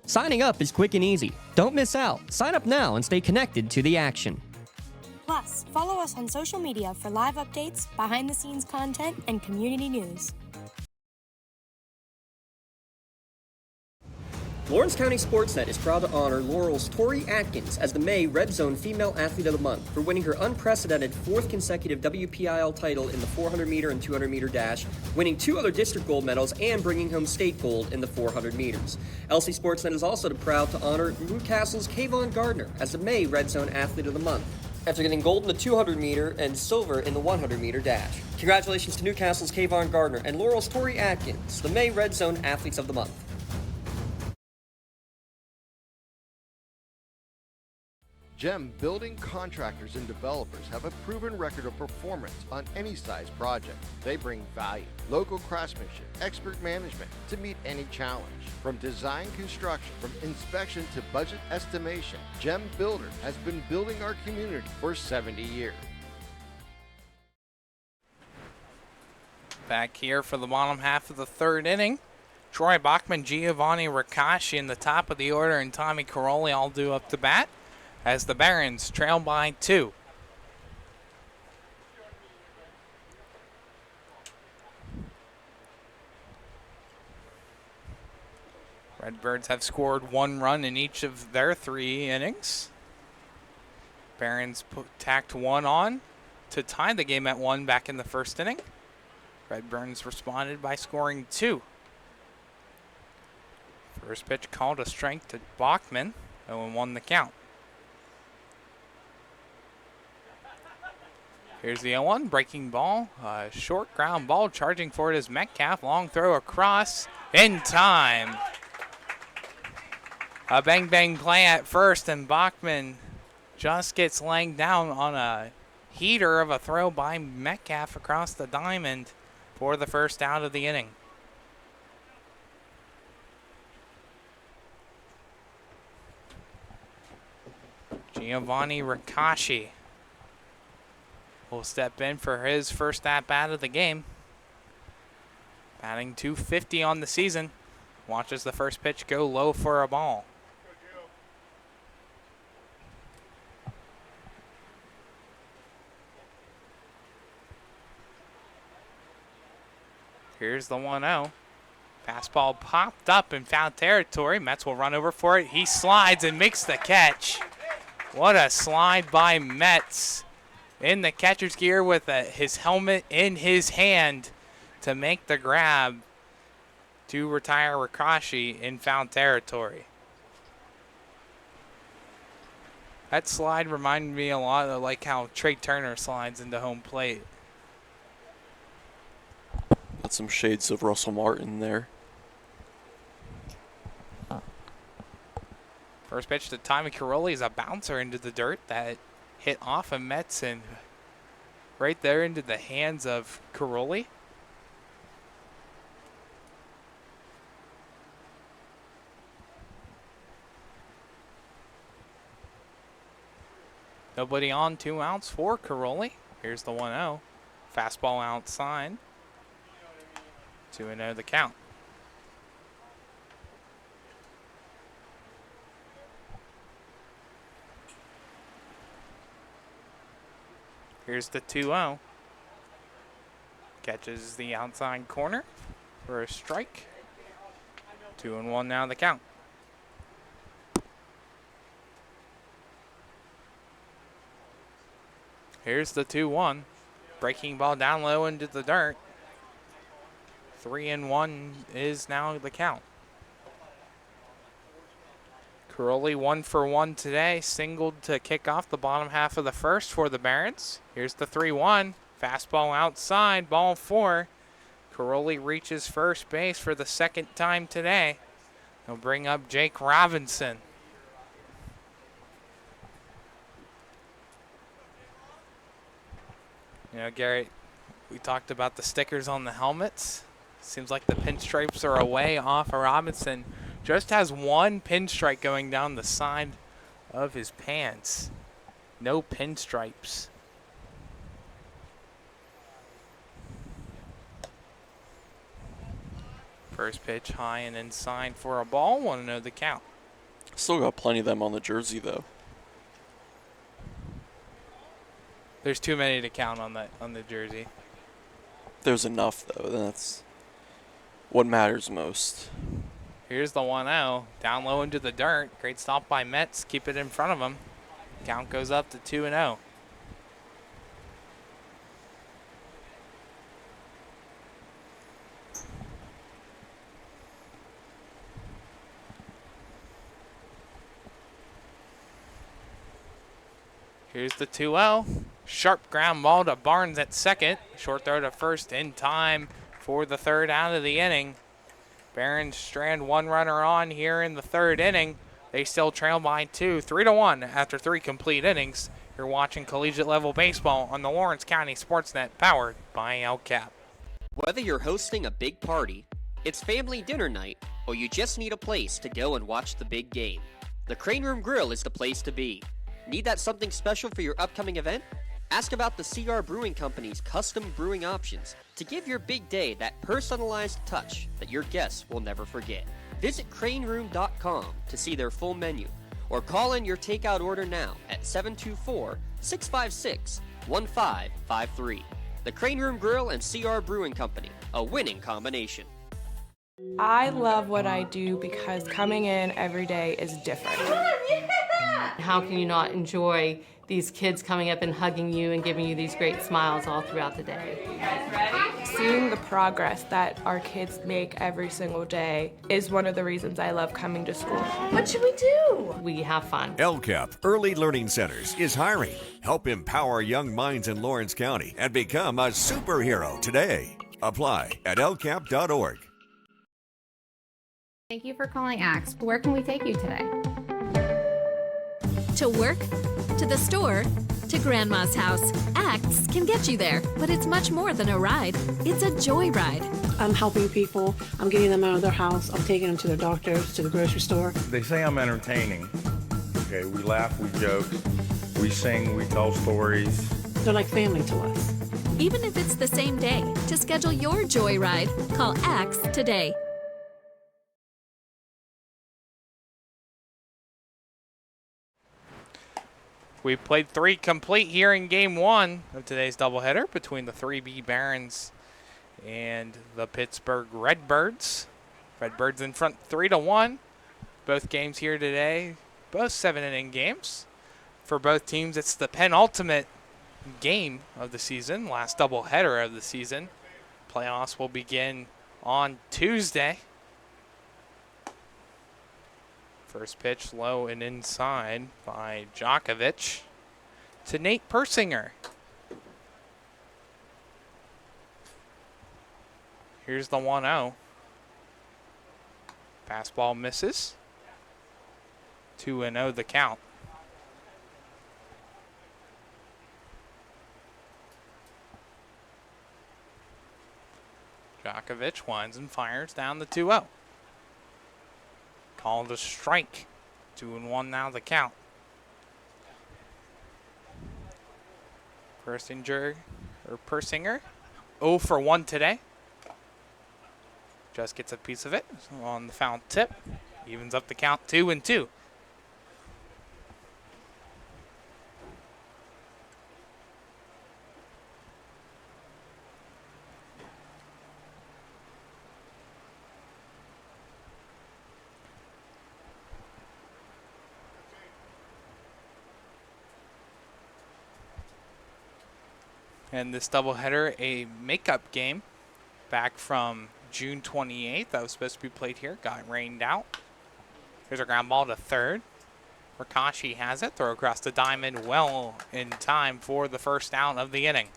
Signing up is quick and easy. Don't miss out. Sign up now and stay connected to the action. Plus, follow us on social media for live updates, behind-the-scenes content, and community news. Lawrence County SportsNet is proud to honor Laurel's Tori Atkins as the May Red Zone Female Athlete of the Month for winning her unprecedented 4th consecutive WPIL title in the 400-meter and 200-meter dash, winning 2 other district gold medals, and bringing home state gold in the 400 meters. LC SportsNet is also proud to honor Newcastle's Kayvon Gardner as the May Red Zone Athlete of the Month, after getting gold in the 200-meter and silver in the 100-meter dash. Congratulations to Newcastle's Kayvon Gardner and Laurel's Tori Atkins, the May Red Zone Athletes of the Month. GEM building contractors and developers have a proven record of performance on any size project. They bring value, local craftsmanship, expert management to meet any challenge. From design construction, from inspection to budget estimation, GEM Builder has been building our community for 70 years. Back here for the bottom half of the third inning. Troy Bachman, Giovanni Ricasci in the top of the order, and Tommy Caroli all due up to bat as the Barons trail by 2. Redbirds have scored 1 run in each of their 3 innings. Barons tacked 1 on to tie the game at 1 back in the first inning. Redbirds responded by scoring 2. First pitch called a strike to Bachman, 0-1 the count. Here's the 0-1, breaking ball, short ground ball, charging for it is Metcalf, long throw across, in time. A bang-bang play at first, and Bachman just gets laying down on a heater of a throw by Metcalf across the diamond for the first out of the inning. Giovanni Ricasci will step in for his first at-bat of the game. Batting .250 on the season. Watches the first pitch go low for a ball. Here's the 1-0. Fastball popped up in foul territory. Metz will run over for it. He slides and makes the catch. What a slide by Metz. in the catcher's gear with his helmet in his hand to make the grab to retire Rakashi in foul territory. That slide reminded me a lot of like how Trey Turner slides into home plate. Got some shades of Russell Martin there. First pitch to Tommy Caroli is a bouncer into the dirt that hit off of Metz and right there into the hands of Caroli. Nobody on, 2 outs for Caroli. Here's the 1-0. Fastball outside. 2-0 the count. Here's the 2-0. Catches the outside corner for a strike. 2-1 now the count. Here's the 2-1. Breaking ball down low into the dirt. 3-1 is now the count. Caroli 1 for 1 today. Singled to kick off the bottom half of the first for the Barons. Here's the 3-1. Fastball outside. Ball 4. Caroli reaches first base for the second time today. He'll bring up Jake Robinson. You know, Garrett, we talked about the stickers on the helmets. Seems like the pinstripes are away off of Robinson. Just has one pinstripe going down the side of his pants. No pinstripes. First pitch high and inside for a ball. 1-0 the count. Still got plenty of them on the jersey, though. There's too many to count on the jersey. There's enough, though. That's what matters most. Here's the 1-0. Down low into the dirt. Great stop by Metz. Keep it in front of him. Count goes up to 2-0. Here's the 2-0. Sharp ground ball to Barnes at second. Short throw to first in time for the third out of the inning. Barons strand one runner on here in the third inning. They still trail by 2, 3-1 after 3 complete innings. You're watching collegiate level baseball on the Lawrence County SportsNet, powered by LCAP. Whether you're hosting a big party, it's family dinner night, or you just need a place to go and watch the big game, the Crane Room Grill is the place to be. Need that something special for your upcoming event? Ask about the CR Brewing Company's custom brewing options to give your big day that personalized touch that your guests will never forget. Visit craneroom.com to see their full menu, or call in your takeout order now at 724-656-1553. The Crane Room Grill and CR Brewing Company, a winning combination. I love what I do because coming in every day is different. How can you not enjoy these kids coming up and hugging you and giving you these great smiles all throughout the day? You guys ready? Seeing the progress that our kids make every single day is one of the reasons I love coming to school. What should we do? We have fun. LCAP Early Learning Centers is hiring. Help empower young minds in Lawrence County and become a superhero today. Apply at lcap.org. Thank you for calling Axe. Where can we take you today? To work, to the store, to Grandma's house. Axe can get you there, but it's much more than a ride. It's a joyride. I'm helping people. I'm getting them out of their house. I'm taking them to their doctors, to the grocery store. They say I'm entertaining. Okay, we laugh, we joke, we sing, we tell stories. They're like family to us. Even if it's the same day, to schedule your joyride, call Axe today. We played 3 complete here in Game 1 of today's doubleheader between the 3B Barons and the Pittsburgh Redbirds. Redbirds in front 3-1. Both games here today, both 7-inning games. For both teams, it's the penultimate game of the season, last doubleheader of the season. Playoffs will begin on Tuesday. First pitch low and inside by Djokovic to Nate Persinger. Here's the 1-0. Fastball misses. 2-0 the count. Djokovic winds and fires down the 2-0. Called a strike. 2-1 now the count. Persinger 0 for 1 today. Just gets a piece of it on the foul tip. Evens up the count 2-2. And this doubleheader, a makeup game back from June 28th. That was supposed to be played here. Got rained out. Here's a ground ball to third. Rakashi has it. Throw across the diamond well in time for the first out of the inning.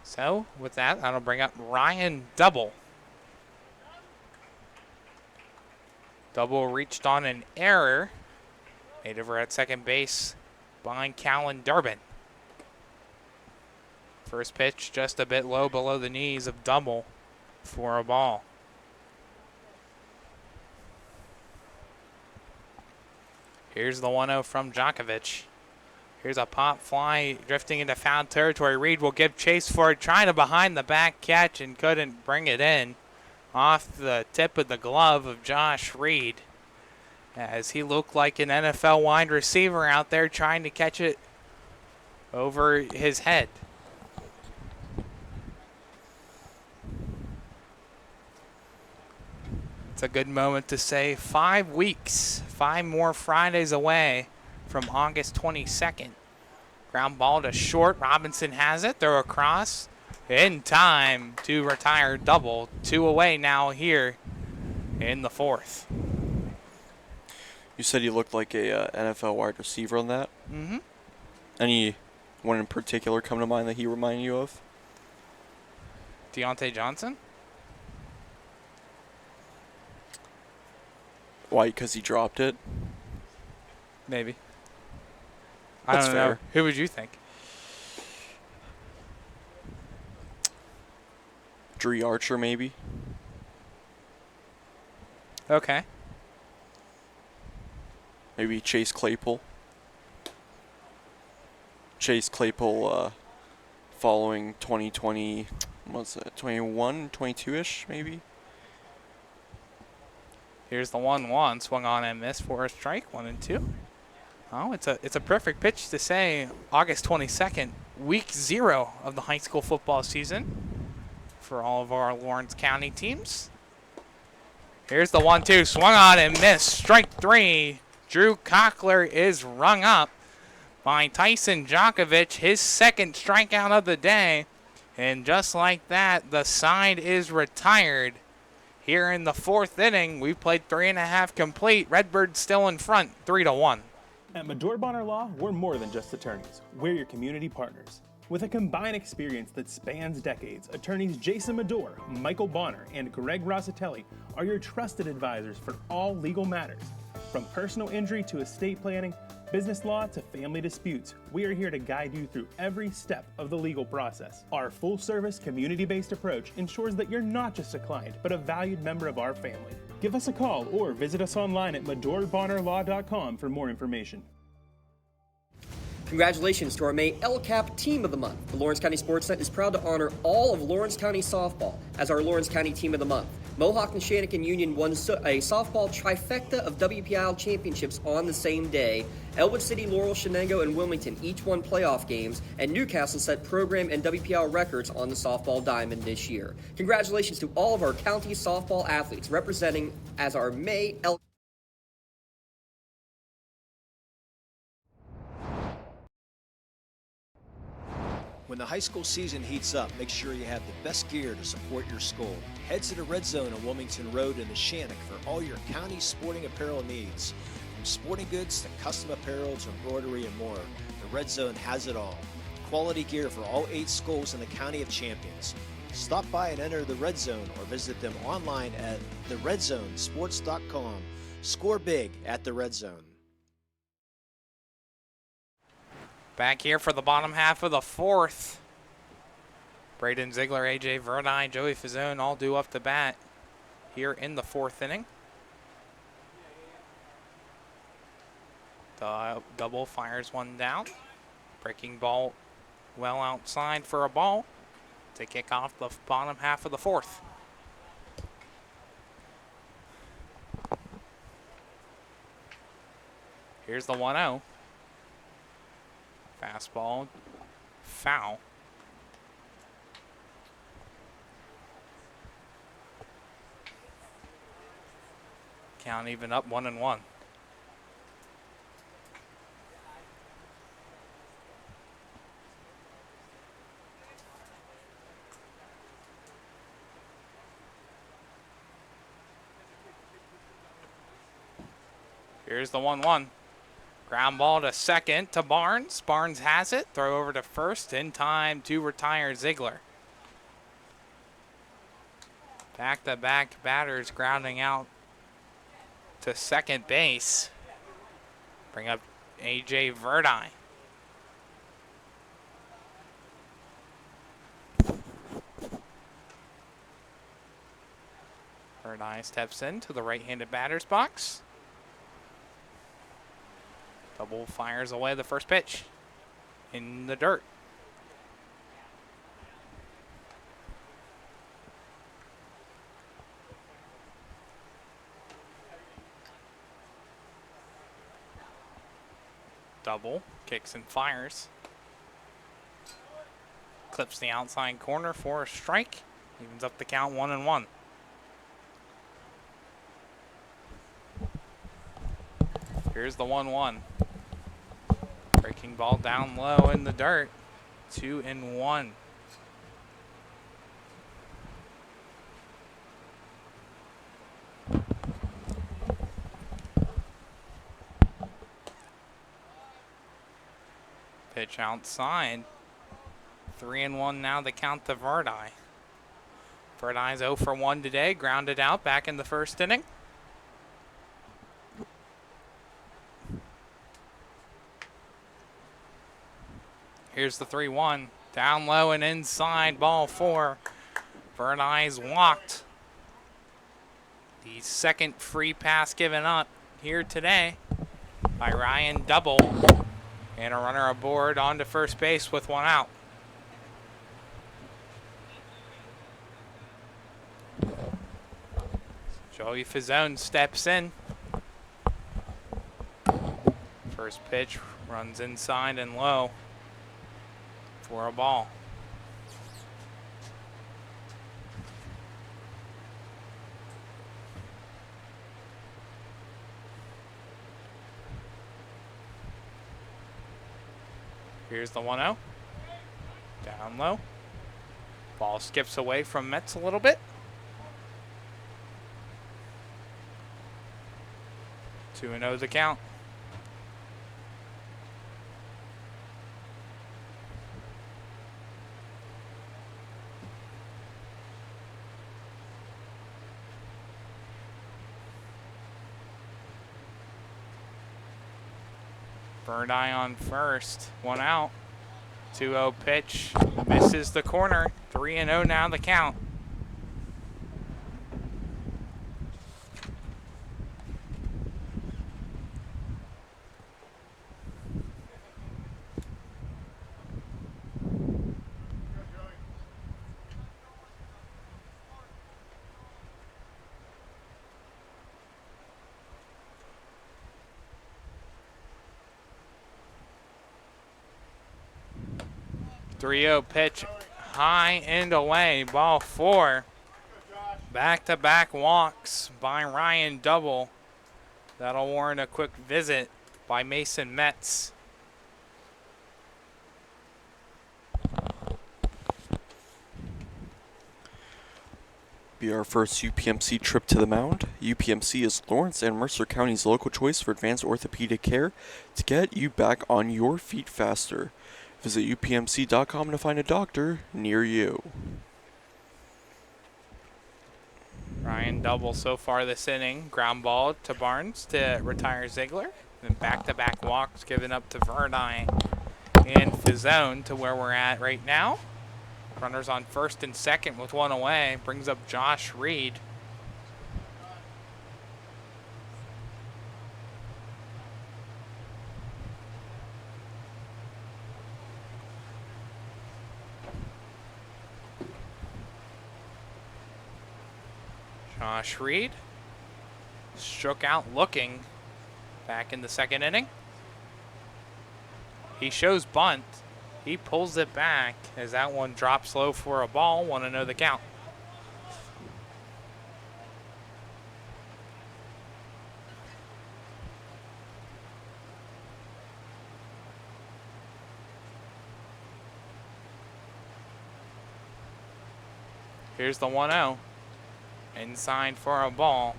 So with that, that'll bring up Ryan Double. Double reached on an error. Made over at second base by Callan Durbin. First pitch just a bit low below the knees of Double for a ball. Here's the 1-0 from Djokovic. Here's a pop fly drifting into foul territory. Reed will give chase for it, trying to behind the back catch and couldn't bring it in. Off the tip of the glove of Josh Reed, as he looked like an NFL wide receiver out there trying to catch it over his head. It's a good moment to say 5 weeks, 5 more Fridays away from August 22nd. Ground ball to short. Robinson has it. Throw across. In time to retire Double. 2 away now here in the 4th. You said he looked like a NFL wide receiver on that? Mm-hmm. Anyone in particular come to mind that he reminded you of? Deontay Johnson? Why? Because he dropped it? Maybe. That's I don't know. fair. Who would you think? Dree Archer, maybe? Okay. Maybe Chase Claypool. Chase Claypool following 2020, what's that, 21, 22-ish, maybe? Here's the 1-1. Swung on and missed for a strike. 1-2. Oh, it's a perfect pitch to say August 22nd, week 0 of the high school football season for all of our Lawrence County teams. Here's the 1-2. Swung on and missed. Strike 3. Drew Cochler is rung up by Tyson Djokovic, his second strikeout of the day. And just like that, the side is retired. Here in the 4th inning, we've played 3.5 complete. Redbirds still in front, 3-1. At Medore Bonner Law, we're more than just attorneys. We're your community partners. With a combined experience that spans decades, attorneys Jason Medore, Michael Bonner, and Greg Rossitelli are your trusted advisors for all legal matters. From personal injury to estate planning, business law to family disputes, we are here to guide you through every step of the legal process. Our full-service, community-based approach ensures that you're not just a client, but a valued member of our family. Give us a call or visit us online at MedoreBonnerLaw.com for more information. Congratulations to our May LCAP Team of the Month. The Lawrence County SportsNet is proud to honor all of Lawrence County softball as our Lawrence County Team of the Month. Mohawk and Shannikin Union won a softball trifecta of WPIL championships on the same day. Elwood City, Laurel, Shenango, and Wilmington each won playoff games, and Newcastle set program and WPIL records on the softball diamond this year. Congratulations to all of our county softball athletes representing as our May When the high school season heats up, make sure you have the best gear to support your school. Head to the Red Zone on Wilmington Road in the Shannock for all your county sporting apparel needs. From sporting goods to custom apparel to embroidery and more, the Red Zone has it all. Quality gear for all 8 schools in the County of Champions. Stop by and enter the Red Zone or visit them online at theredzonesports.com. Score big at the Red Zone. Back here for the bottom half of the 4th. Braden Ziegler, AJ Verdi, Joey Fazone all due up to bat here in the 4th inning. The double fires one down. Breaking ball well outside for a ball to kick off the bottom half of the 4th. Here's the 1-0. Fastball, foul. Count even up 1-1. Here's the 1-1. Ground ball to second to Barnes. Barnes has it. Throw over to first in time to retire Ziegler. Back-to-back batters grounding out to second base. Bring up AJ Verdi. Verdi steps into the right-handed batter's box. Double fires away the first pitch in the dirt. Double, kicks and fires. Clips the outside corner for a strike. Evens up the count 1-1. Here's the 1-1. Breaking ball down low in the dirt. 2-1. Pitch outside. 3-1 now to count to Verdi. Verdi's 0 for 1 today. Grounded out back in the first inning. Here's the 3-1. Down low and inside, ball 4. Verdi's walked. The second free pass given up here today by Ryan Double. And a runner aboard onto first base with 1 out. Joey Fazone steps in. First pitch runs inside and low for a ball. Here's the 1-0. Down low. Ball skips away from Metz a little bit. 2-0 the count. Verdi on first, 1 out. 2-0 pitch, misses the corner. 3-0 now the count. 3-0 pitch high and away, ball 4. Back-to-back walks by Ryan Double. That'll warrant a quick visit by Mason Metz. Be our first UPMC trip to the mound. UPMC is Lawrence and Mercer County's local choice for advanced orthopedic care to get you back on your feet faster. Visit upmc.com to find a doctor near you. Ryan Double so far this inning. Ground ball to Barnes to retire Ziegler. Then back-to-back walks given up to Verdi and Fizone to where we're at right now. Runners on first and second with one away. Brings up Josh Reed. Josh Reed struck out looking back in the second inning. He shows bunt. He pulls it back as that one drops low for a ball. 1-0 the count. Here's the 1-0. Inside for a ball.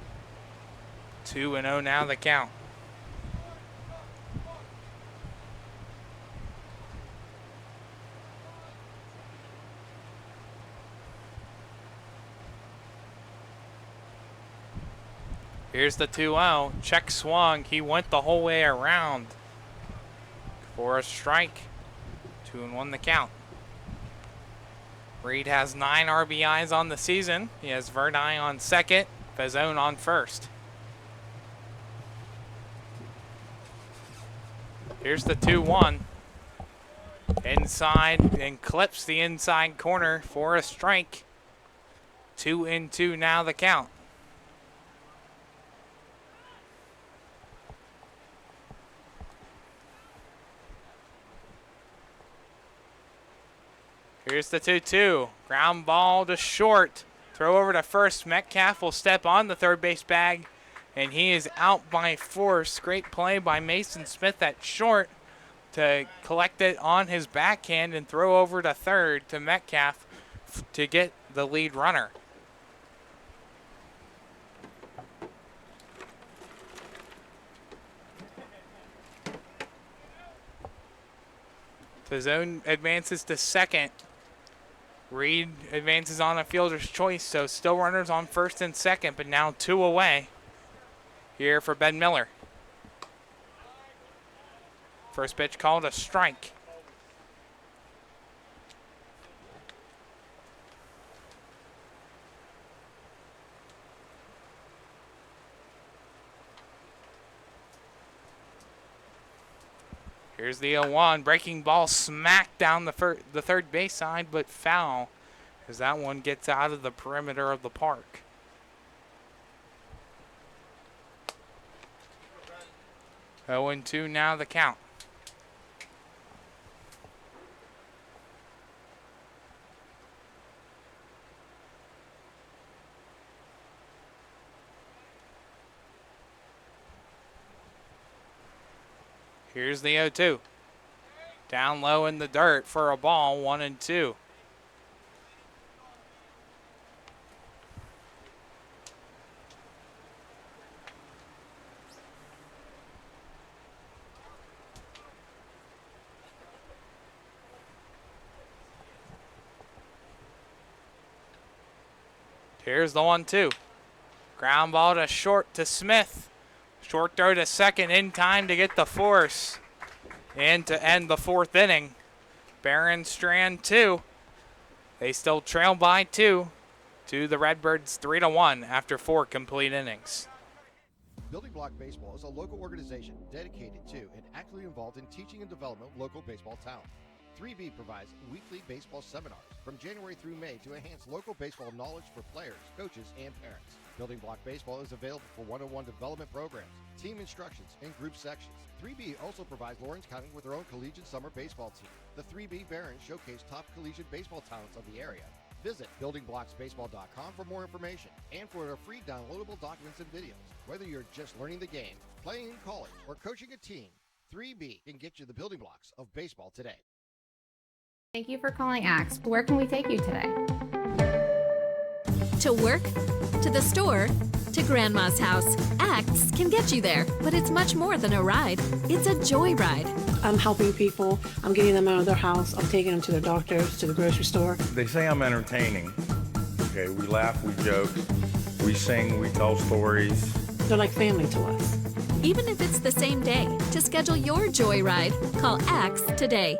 2-0 now the count. Here's the 2-0. Check swung. He went the whole way around for a strike. 2-1 the count. Reed has 9 RBIs on the season. He has Verdi on second, Fezone on first. Here's the 2-1. Inside and clips the inside corner for a strike. 2-2 now the count. Here's the 2-2. Ground ball to short. Throw over to first. Metcalf will step on the third base bag, and he is out by force. Great play by Mason Smith at short to collect it on his backhand and throw over to third to Metcalf to get the lead runner. The zone advances to second. Reed advances on a fielder's choice, so still runners on first and second, but now 2 away here for Ben Miller. First pitch called a strike. Here's the 0-1. Breaking ball smacked down the third base side, but foul as that one gets out of the perimeter of the park. Oh, 0-2 now the count. Here's the 0-2. Down low in the dirt for a ball, 1-2. Here's the 1-2. Ground ball to short to Smith. Short throw to second in time to get the force and to end the fourth inning. Barron Strand 2. They still trail by 2 to the Redbirds 3-1 after 4 complete innings. Building Block Baseball is a local organization dedicated to and actively involved in teaching and development of local baseball talent. 3B provides weekly baseball seminars from January through May to enhance local baseball knowledge for players, coaches, and parents. Building Block Baseball is available for one-on-one development programs, team instructions, and group sections. 3B also provides Lawrence County with their own collegiate summer baseball team. The 3B Barons showcase top collegiate baseball talents of the area. Visit buildingblocksbaseball.com for more information and for their free downloadable documents and videos. Whether you're just learning the game, playing in college, or coaching a team, 3B can get you the building blocks of baseball today. Thank you for calling Axe. Where can we take you today? To work, to the store, to Grandma's house. Axe can get you there, but it's much more than a ride. It's a joyride. I'm helping people. I'm getting them out of their house. I'm taking them to their doctors, to the grocery store. They say I'm entertaining. Okay, we laugh, we joke, we sing, we tell stories. They're like family to us. Even if it's the same day, to schedule your joyride, call Axe today.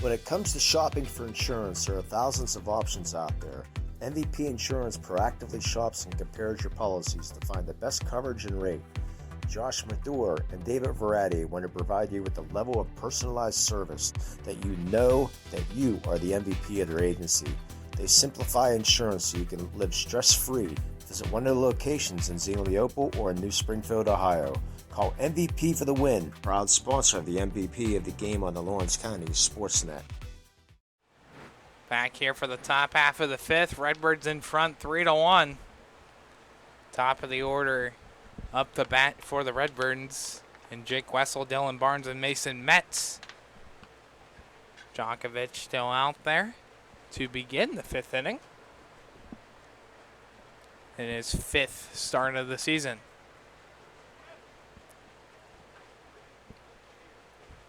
When it comes to shopping for insurance, there are thousands of options out there. MVP Insurance proactively shops and compares your policies to find the best coverage and rate. Josh Madure and David Verratti want to provide you with the level of personalized service that you know that you are the MVP of their agency. They simplify insurance so you can live stress-free. Visit one of their locations in Zeno-Leopold or in New Springfield, Ohio. Call MVP for the win, proud sponsor of the MVP of the game on the Lawrence County SportsNet. Back here for the top half of the fifth. Redbirds in front 3-1. Top of the order up the bat for the Redbirds. And Jake Wessel, Dylan Barnes, and Mason Metz. Djokovic still out there to begin the fifth inning. In his fifth start of the season.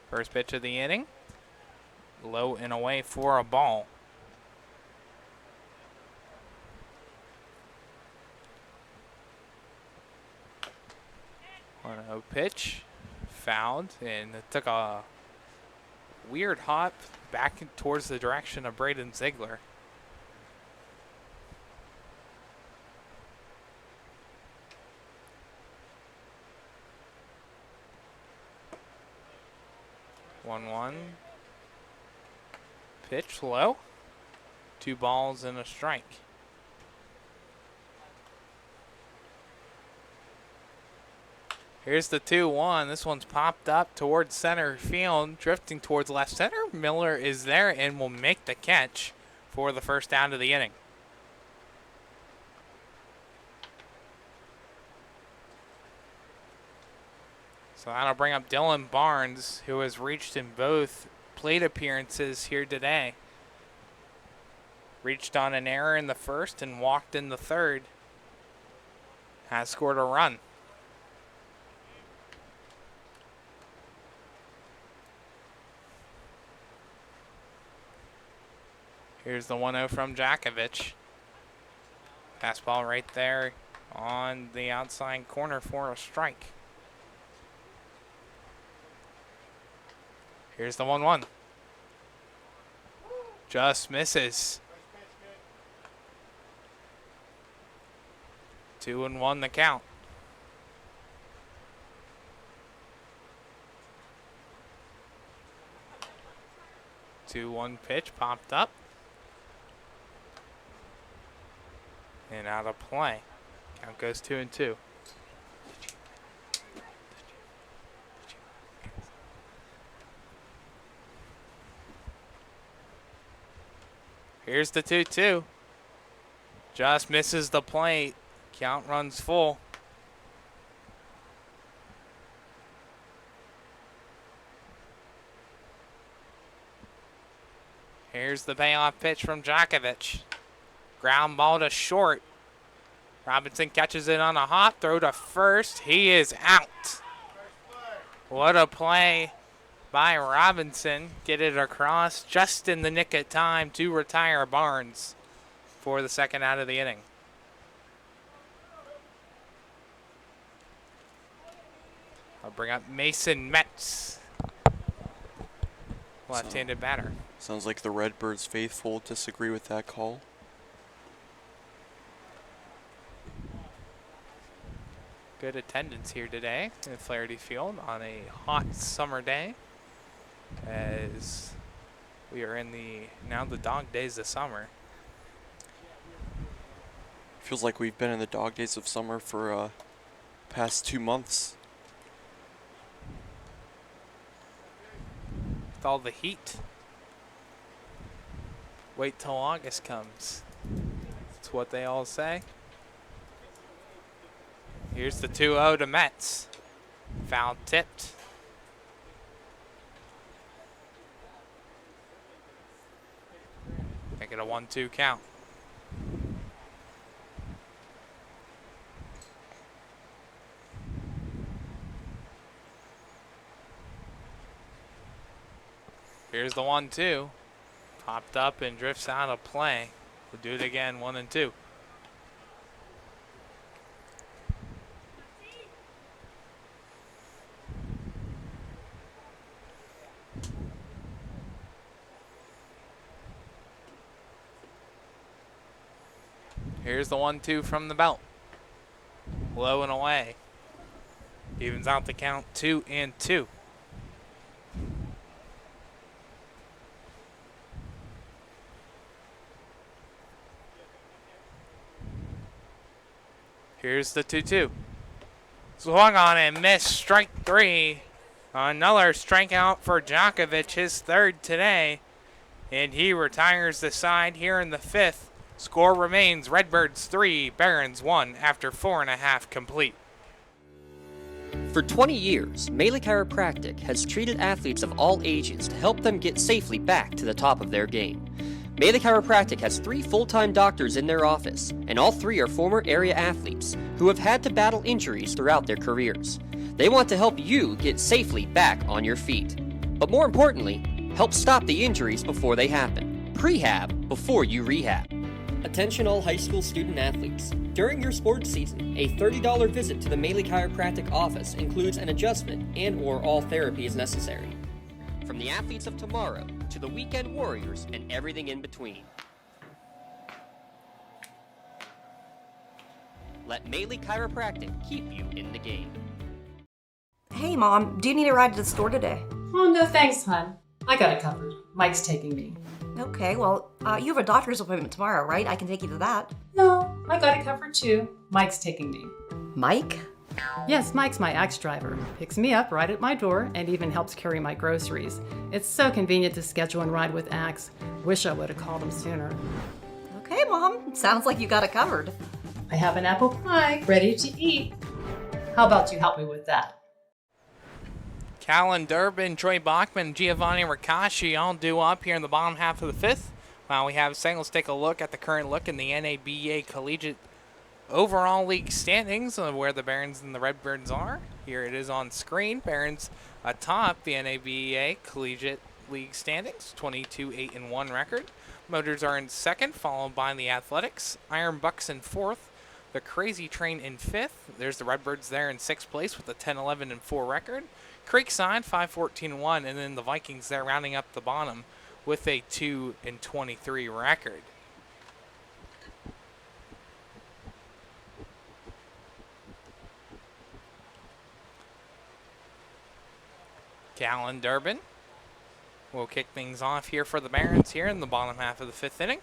First pitch of the inning. Low and away for a ball. 1-0 pitch. Fouled, and it took a weird hop back towards the direction of Braden Ziegler. One pitch low. 2 balls and a strike. Here's the 2-1. This one's popped up towards center field, drifting towards left center. Miller is there and will make the catch for the first down of the inning. So that'll bring up Dylan Barnes, who has reached in both plate appearances here today. Reached on an error in the first and walked in the third. Has scored a run. Here's the 1-0 from Djokovic. Fastball right there on the outside corner for a strike. Here's the 1-1. Just misses. 2-1 the count. Two-one pitch popped up. And out of play. Count goes 2-2. Here's the 2-2. Just misses the plate. Count runs full. Here's the payoff pitch from Djokovic. Ground ball to short. Robinson catches it on a hop. Throw to first. He is out. What a play by Robinson. Get it across just in the nick of time to retire Barnes for the second out of the inning. I'll bring up Mason Metz, left-handed batter. Sounds like the Redbirds faithful disagree with that call. Good attendance here today in Flaherty Field on a hot summer day. as we are in now the dog days of summer. Feels like we've been in the dog days of summer for past 2 months. With all the heat. Wait till August comes. That's what they all say. Here's the 2-0 to Mets. Foul tipped. Make it a 1-2 count. Here's the 1-2. Popped up and drifts out of play. We'll do it again, 1-2. Here's the 1-2 from the belt. Low and away. Evens out the count, 2-2. Here's the 2-2. Swung on and missed, strike 3. Another strikeout for Djokovic, his 3rd today. And he retires the side here in the 5th. Score remains Redbirds 3, Barons 1 after 4.5 complete. For 20 years, Melee Chiropractic has treated athletes of all ages to help them get safely back to the top of their game. Melee Chiropractic has 3 full-time doctors in their office, and all 3 are former area athletes who have had to battle injuries throughout their careers. They want to help you get safely back on your feet. But more importantly, help stop the injuries before they happen. Prehab before you rehab. Attention all high school student athletes. During your sports season, a $30 visit to the Melee Chiropractic office includes an adjustment and/or all therapy is necessary. From the athletes of tomorrow to the weekend warriors and everything in between. Let Melee Chiropractic keep you in the game. Hey Mom, do you need a ride to the store today? Oh, no thanks, hon. I got it covered. Mike's taking me. Okay, well, you have a doctor's appointment tomorrow, right? I can take you to that. No, I got it covered too. Mike's taking me. Mike? Yes, Mike's my Axe driver. Picks me up right at my door and even helps carry my groceries. It's so convenient to schedule and ride with Axe. Wish I would have called him sooner. Okay, Mom. Sounds like you got it covered. I have an apple pie ready to eat. How about you help me with that? Callan Durbin, Troy Bachman, Giovanni Ricasci all due up here in the bottom half of the 5th. While we have singles take a look at the current look in the NABA Collegiate overall league standings of where the Barons and the Redbirds are. Here it is on screen. Barons atop the NABA Collegiate League standings, 22-8-1 record. Motors are in 2nd, followed by the Athletics. Iron Bucks in 4th. The Crazy Train in 5th. There's the Redbirds there in 6th place with a 10-11-4 record. Creekside 5-14-1, and then the Vikings there rounding up the bottom with a 2-23 record. Callan Durbin will kick things off here for the Barons here in the bottom half of the 5th inning.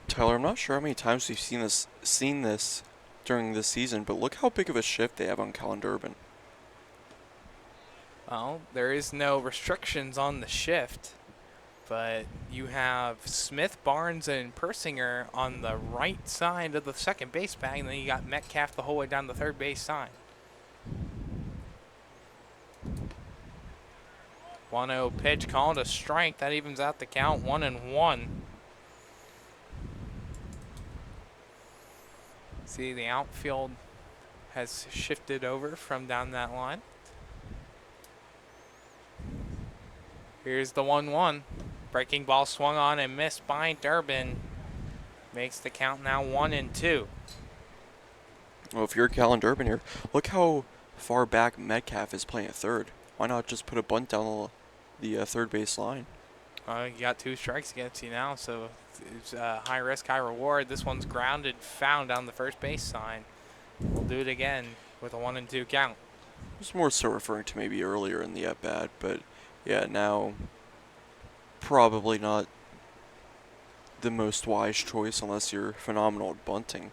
Tyler, I'm not sure how many times we've seen this during this season, but look how big of a shift they have on Callan Durbin. Well, there is no restrictions on the shift, but you have Smith, Barnes, and Persinger on the right side of the second base bag, and then you got Metcalf the whole way down the third base side. 1-0 pitch called a strike. That evens out the count, 1-1. See, the outfield has shifted over from down that line. Here's the 1-1. Breaking ball swung on and missed by Durbin. Makes the count now 1-2. Well, if you're Callan Durbin here, look how far back Metcalf is playing at third. Why not just put a bunt down the third base line? You got 2 strikes against you now, so it's high risk, high reward. This one's grounded, found down the first base side. We'll do it again with a 1-2 count. was more so referring to maybe earlier in the at-bat, but yeah, now probably not the most wise choice unless you're phenomenal at bunting.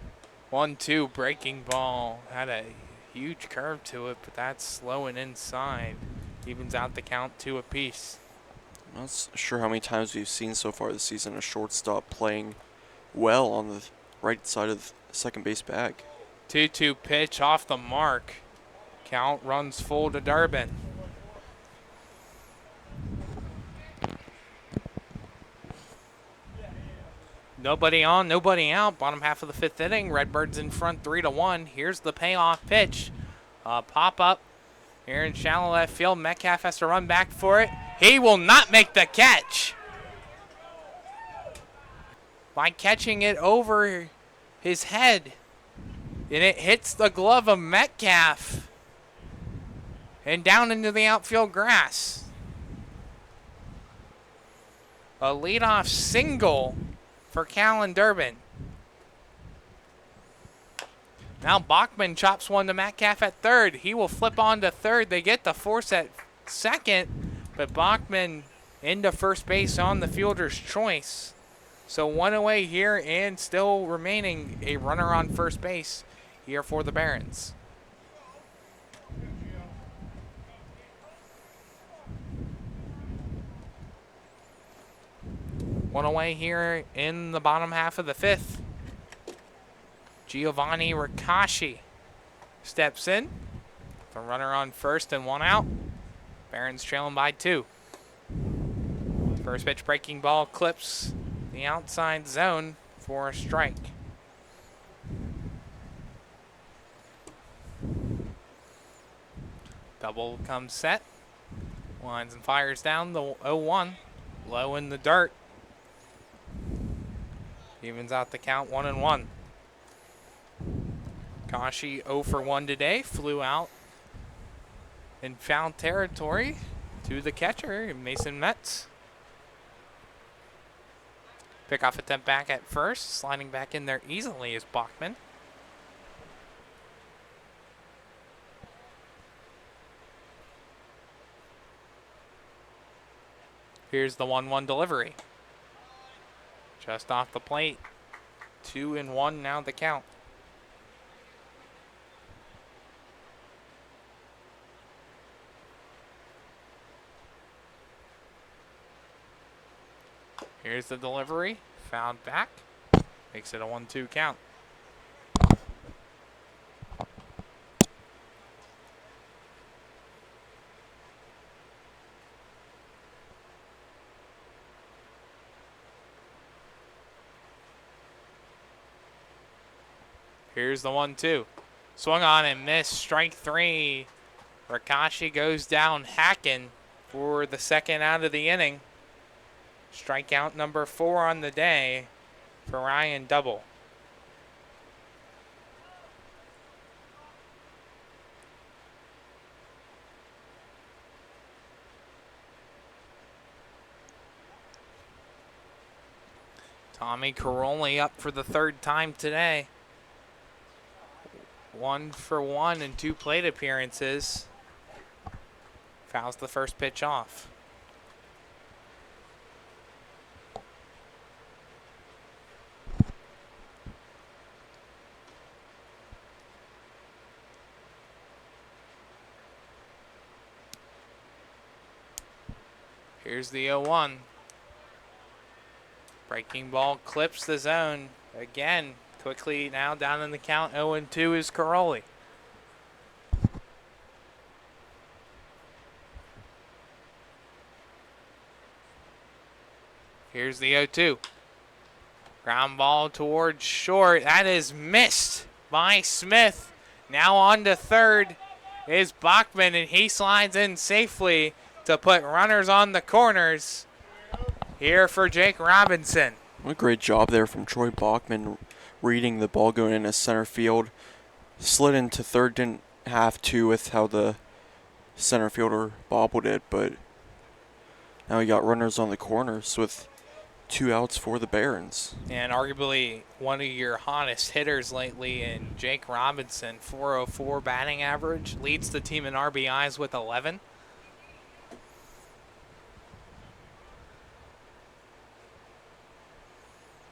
1-2 breaking ball. Had a huge curve to it, but that's slow and inside. Evens out the count 2 apiece. I'm not sure how many times we've seen so far this season a shortstop playing well on the right side of the second base bag. 2-2 pitch off the mark. Count runs full to Durbin. Nobody on, nobody out. Bottom half of the 5th inning. Redbirds in front 3-1. Here's the payoff pitch. Pop up here in shallow left field. Metcalf has to run back for it. He will not make the catch. By catching it over his head. And it hits the glove of Metcalf. And down into the outfield grass. A leadoff single for Callan Durbin. Now Bachman chops one to Metcalf at third. He will flip on to third. They get the force at second, but Bachman into first base on the fielder's choice. So one away here and still remaining a runner on first base here for the Barons. One away here in the bottom half of the 5th. Giovanni Ricasci steps in. The runner on first and 1 out. Barons trailing by 2. First pitch breaking ball clips the outside zone for a strike. Double comes set. Lines and fires down the 0-1. Low in the dirt. Evens out the count 1-1. Kashi 0 for 1 today. Flew out in foul territory to the catcher, Mason Metz. Pickoff attempt back at first. Sliding back in there easily is Bachman. Here's the 1-1 delivery. Just off the plate. 2-1 now the count. Here's the delivery. Fouled back. Makes it a 1-2 count. Here's the 1-2. Swung on and missed. Strike 3. Ricasci goes down hacking for the second out of the inning. Strikeout number 4 on the day for Ryan Double. Tommy Caroli up for the 3rd time today. 1 for 1 in 2 plate appearances. Fouls the first pitch off. Here's the 0-1. Breaking ball clips the zone. Again, quickly now down in the count. 0-2 is Caroli. Here's the 0-2. Ground ball towards short. That is missed by Smith. Now on to third is Bachman, and he slides in safely to put runners on the corners here for Jake Robinson. What a great job there from Troy Bachman reading the ball going into center field. Slid into third, didn't have to with how the center fielder bobbled it, but now he got runners on the corners with 2 outs for the Barons. And arguably one of your hottest hitters lately in Jake Robinson, 404 batting average, leads the team in RBIs with 11.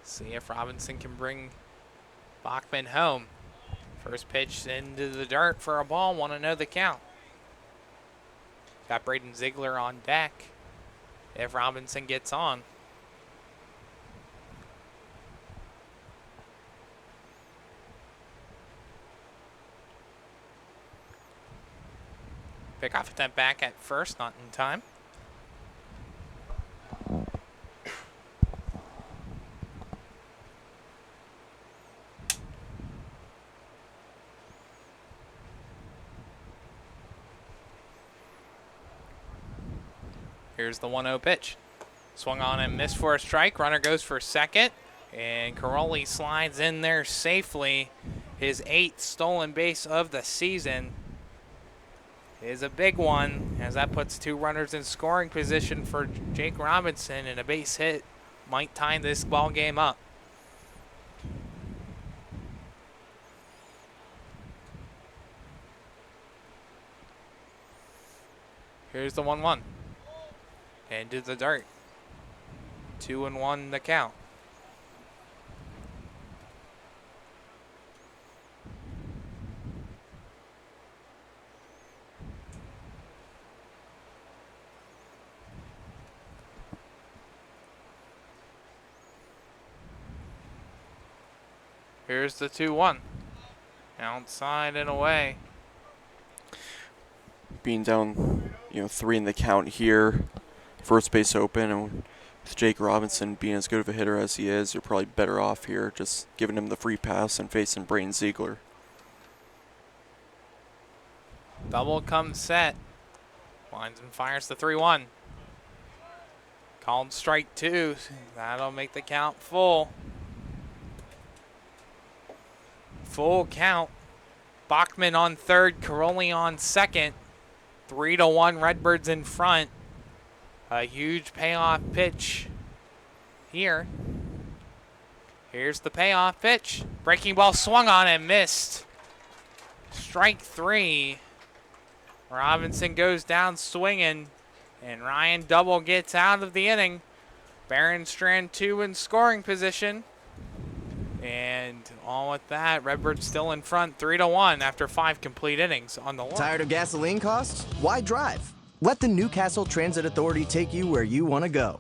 See if Robinson can bring Bachman home. First pitch into the dirt for a ball, 1-0 the count. Got Braden Ziegler on deck if Robinson gets on. Pick off that back at first, not in time. Here's the 1-0 pitch. Swung on and missed for a strike. Runner goes for second. And Caroli slides in there safely. His 8th stolen base of the season is a big one, as that puts 2 runners in scoring position for Jake Robinson, and a base hit might tie this ball game up. Here's the 1-1. Into the dirt. 2-1 the count. Here's the 2-1. Outside and away. Being down, 3 in the count here. First base open, and with Jake Robinson being as good of a hitter as he is, you're probably better off here just giving him the free pass and facing Braden Ziegler. Double comes set. Winds and fires the 3-1. Called strike 2. That'll make the count full. Full count. Bachman on third, Caroli on second. 3-1 Redbirds in front. A huge payoff pitch here. Here's the payoff pitch. Breaking ball swung on and missed. Strike 3. Robinson goes down swinging, and Ryan Double gets out of the inning. Barron Strand 2 in scoring position. And all with that, Redbirds still in front 3-1 after 5 complete innings on the line. Tired of gasoline costs? Why drive? Let the Newcastle Transit Authority take you where you want to go.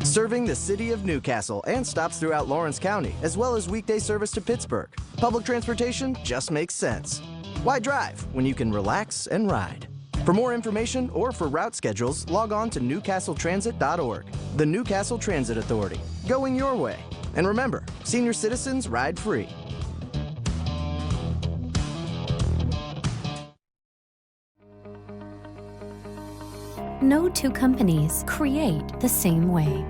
Serving the city of Newcastle and stops throughout Lawrence County, as well as weekday service to Pittsburgh. Public transportation just makes sense. Why drive when you can relax and ride? For more information or for route schedules, log on to newcastletransit.org. The Newcastle Transit Authority, going your way. And remember, senior citizens ride free. No 2 companies create the same way.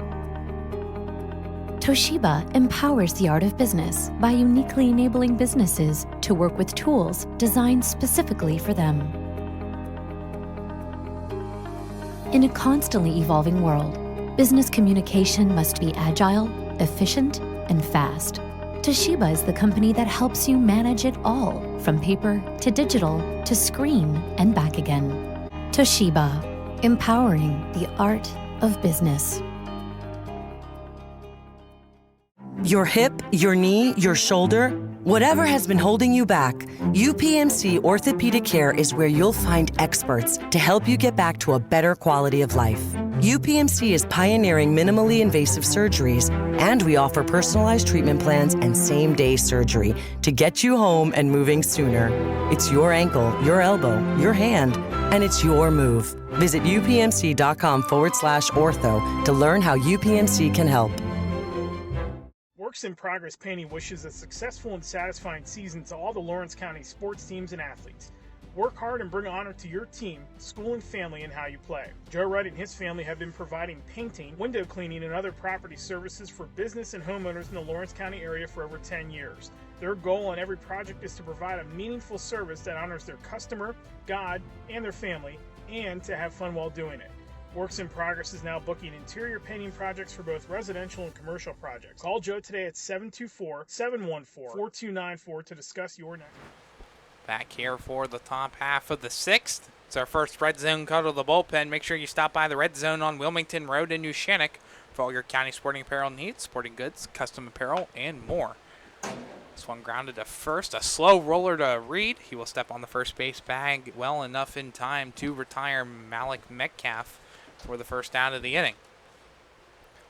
Toshiba empowers the art of business by uniquely enabling businesses to work with tools designed specifically for them. In a constantly evolving world, business communication must be agile, efficient, and fast. Toshiba is the company that helps you manage it all, from paper to digital to screen and back again. Toshiba, empowering the art of business. Your hip, your knee, your shoulder, whatever has been holding you back, UPMC Orthopedic Care is where you'll find experts to help you get back to a better quality of life. UPMC is pioneering minimally invasive surgeries, and we offer personalized treatment plans and same-day surgery to get you home and moving sooner. It's your ankle, your elbow, your hand, and it's your move. Visit upmc.com/ortho to learn how UPMC can help. Works in Progress Painting wishes a successful and satisfying season to all the Lawrence County sports teams and athletes. Work hard and bring honor to your team, school, and family in how you play. Joe Wright and his family have been providing painting, window cleaning, and other property services for business and homeowners in the Lawrence County area for over 10 years. Their goal on every project is to provide a meaningful service that honors their customer, God, and their family, and to have fun while doing it. Works in Progress is now booking interior painting projects for both residential and commercial projects. Call Joe today at 724-714-4294 to discuss your next. Back here for the top half of the 6th. It's our first Red Zone cut of the bullpen. Make sure you stop by the Red Zone on Wilmington Road in New Shannock for all your county sporting apparel needs, sporting goods, custom apparel, and more. This one grounded to first. A slow roller to Reed. He will step on the first base bag well enough in time to retire Malik Metcalf for the first out of the inning.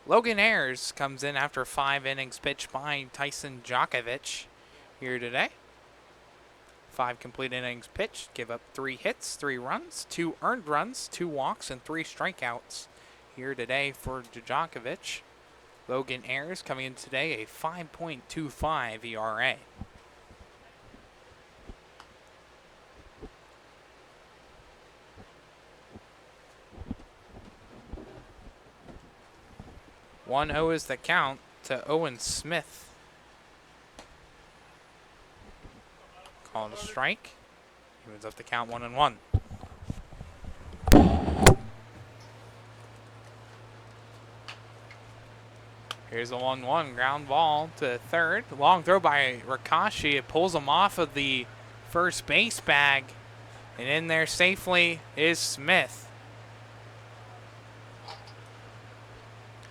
Logan Ayers comes in after 5 innings pitched by Tyson Djokovic here today. 5 complete innings pitched, give up 3 hits, 3 runs, 2 earned runs, 2 walks, and 3 strikeouts here today for Djokovic. Logan Ayers coming in today a 5.25 ERA. One 0 is the count to Owen Smith. Called a strike. He moves up the count 1-1. Here's a 1-1 ground ball to third. Long throw by Rakashi. It pulls him off of the first base bag. And in there safely is Smith.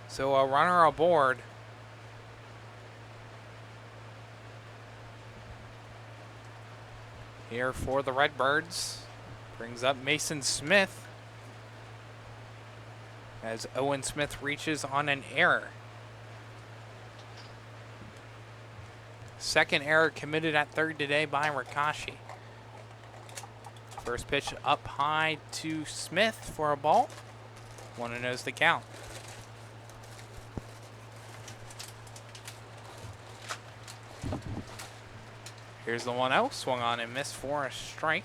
So a runner aboard. Here for the Redbirds. Brings up Mason Smith. As Owen Smith reaches on an error. Second error committed at third today by Rakashi. First pitch up high to Smith for a ball. 1-0 is the count. Here's the 1-0. Swung on and missed for a strike.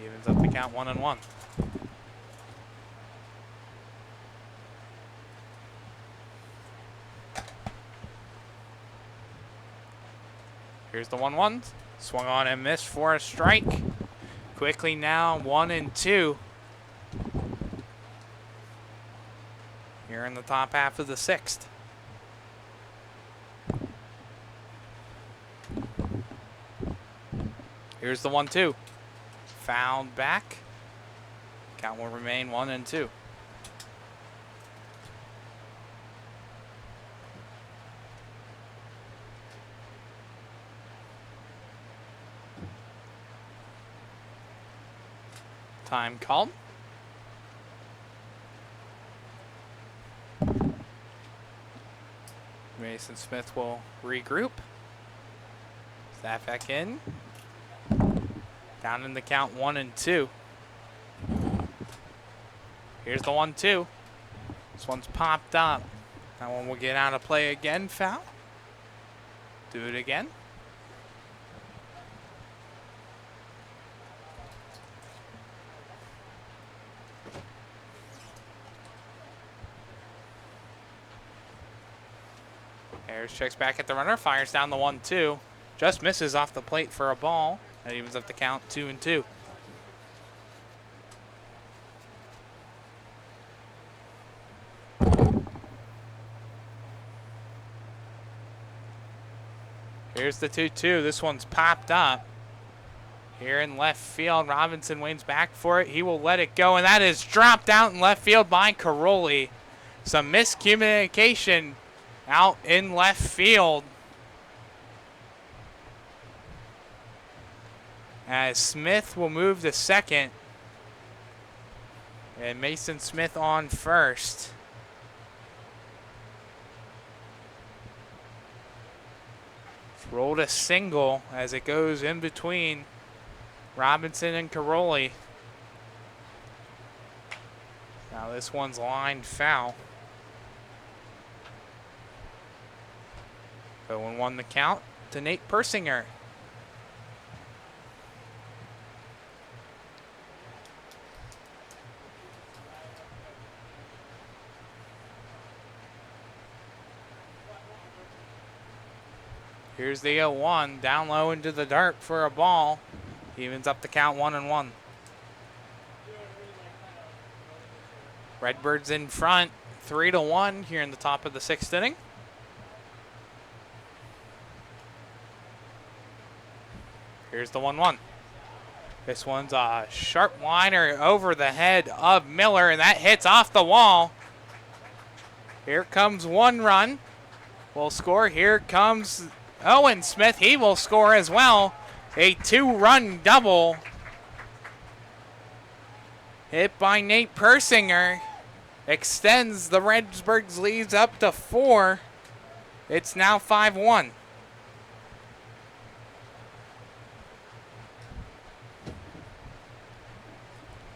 Evens up the count 1-1. Here's the 1-1. Swung on and missed for a strike. Quickly now 1-2. Here in the top half of the 6th. Here's the 1-2. Fouled back. Count will remain 1-2. Time called. Mason Smith will regroup. That back in. Down in the count 1-2. Here's the 1-2. This one's popped up. That one will get out of play again. Foul. Do it again. Ayers checks back at the runner, fires down the 1-2. Just misses off the plate for a ball. That evens up the count 2-2. Here's the 2-2. This one's popped up. Here in left field, Robinson waits back for it. He will let it go, and that is dropped out in left field by Caroli. Some miscommunication out in left field. As Smith will move to second. And Mason Smith on first. Rolled a single as it goes in between Robinson and Caroli. Now this one's lined foul. 0-1 the count to Nate Persinger. Here's the 0-1, down low into the dirt for a ball. Evens up the count 1-1. Redbirds in front, 3-1 here in the top of the 6th inning. Here's the 1-1. This one's a sharp liner over the head of Miller, and that hits off the wall. Here comes one run. Will score. Here comes Owen Smith. He will score as well. A 2-run double. Hit by Nate Persinger. Extends the Redbirds' leads up to 4. It's now 5-1.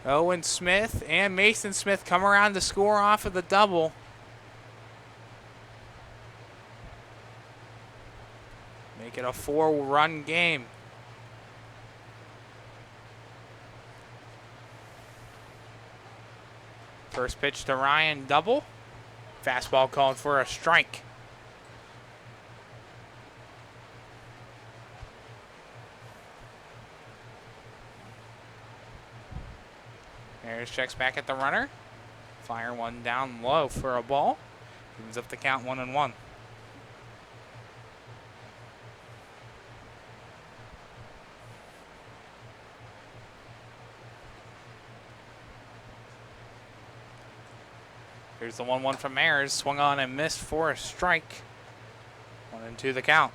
Owen Smith and Mason Smith come around to score off of the double. Make it a 4-run game. First pitch to Ryan, double. Fastball called for a strike. Ayers checks back at the runner. Fire one down low for a ball. Evens up the count 1-1. Here's the 1-1 from Ayers. Swung on and missed for a strike. 1-2 the count.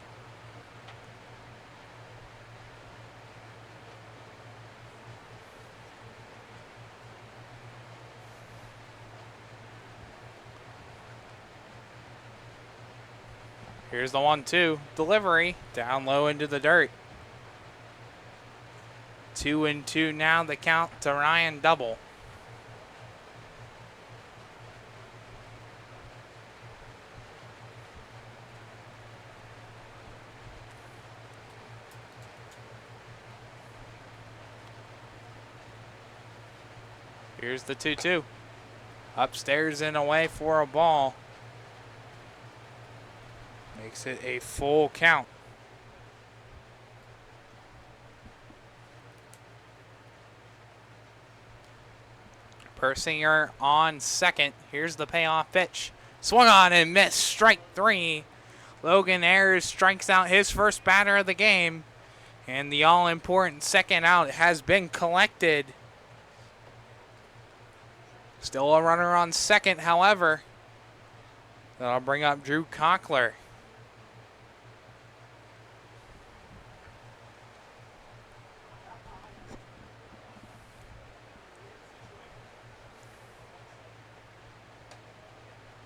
Here's the 1-2. Delivery. Down low into the dirt. 2-2 now the count to Ryan, double. Here's the 2-2. Upstairs and away for a ball. Makes it a full count. Persinger on second. Here's the payoff pitch. Swung on and missed. Strike 3. Logan Ayers strikes out his first batter of the game. And the all-important second out has been collected. Still a runner on second, however. That'll bring up Drew Cockler.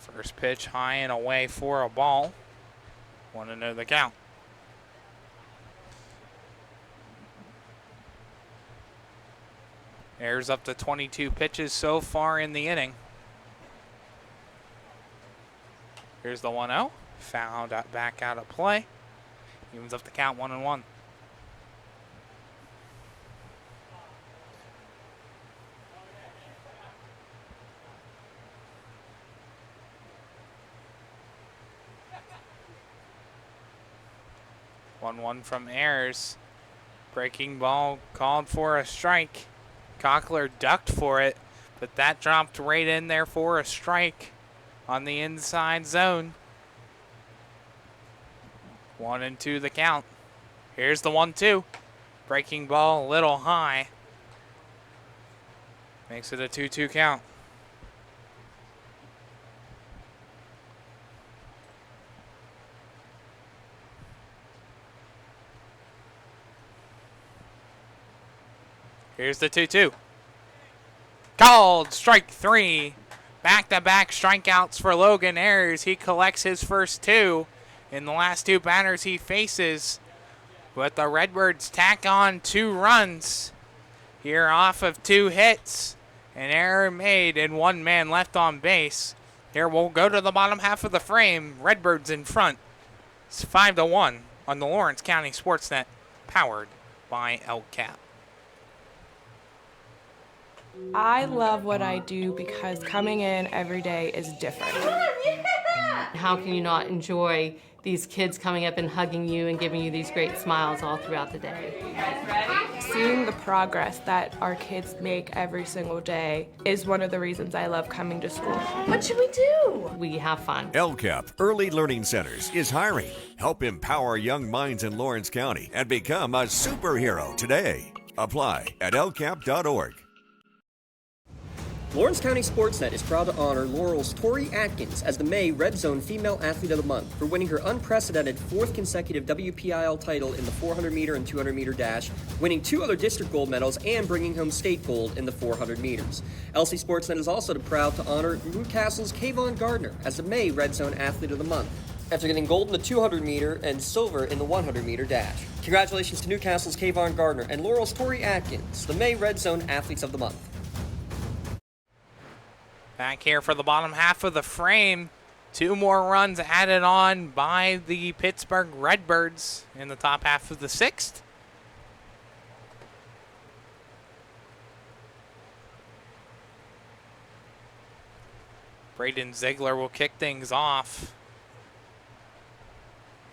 First pitch high and away for a ball. 1-0 the count. Ayers up to 22 pitches so far in the inning. Here's the 1-0. Fouled back out of play. Evens up the count 1-1. One from Ayers. Breaking ball called for a strike. Cockler ducked for it, but that dropped right in there for a strike on the inside zone. 1-2 the count. Here's the 1-2. Breaking ball a little high. Makes it a 2-2 count. Here's the 2-2. Called strike 3. Back-to-back strikeouts for Logan Ayers. He collects his first 2 in the last 2 batters he faces. But the Redbirds tack on 2 runs here off of 2 hits. An error made and 1 man left on base. Here we'll go to the bottom half of the frame. Redbirds in front. It's 5-1 on the Lawrence County SportsNet, powered by LCAP. I love what I do because coming in every day is different. How can you not enjoy these kids coming up and hugging you and giving you these great smiles all throughout the day. Seeing the progress that our kids make every single day is one of the reasons I love coming to school. What should we do? We have fun. LCAP Early Learning Centers is hiring. Help empower young minds in Lawrence County and become a superhero today. Apply at lcap.org. Lawrence County SportsNet is proud to honor Laurel's Tori Atkins as the May Red Zone Female Athlete of the Month for winning her unprecedented 4th consecutive WPIL title in the 400-meter and 200-meter dash, winning 2 other district gold medals, and bringing home state gold in the 400 meters. LC SportsNet is also proud to honor Newcastle's Kayvon Gardner as the May Red Zone Athlete of the Month, after getting gold in the 200-meter and silver in the 100-meter dash. Congratulations to Newcastle's Kayvon Gardner and Laurel's Tori Atkins, the May Red Zone Athletes of the Month. Back here for the bottom half of the frame. 2 more runs added on by the Pittsburgh Redbirds in the top half of the 6th. Braden Ziegler will kick things off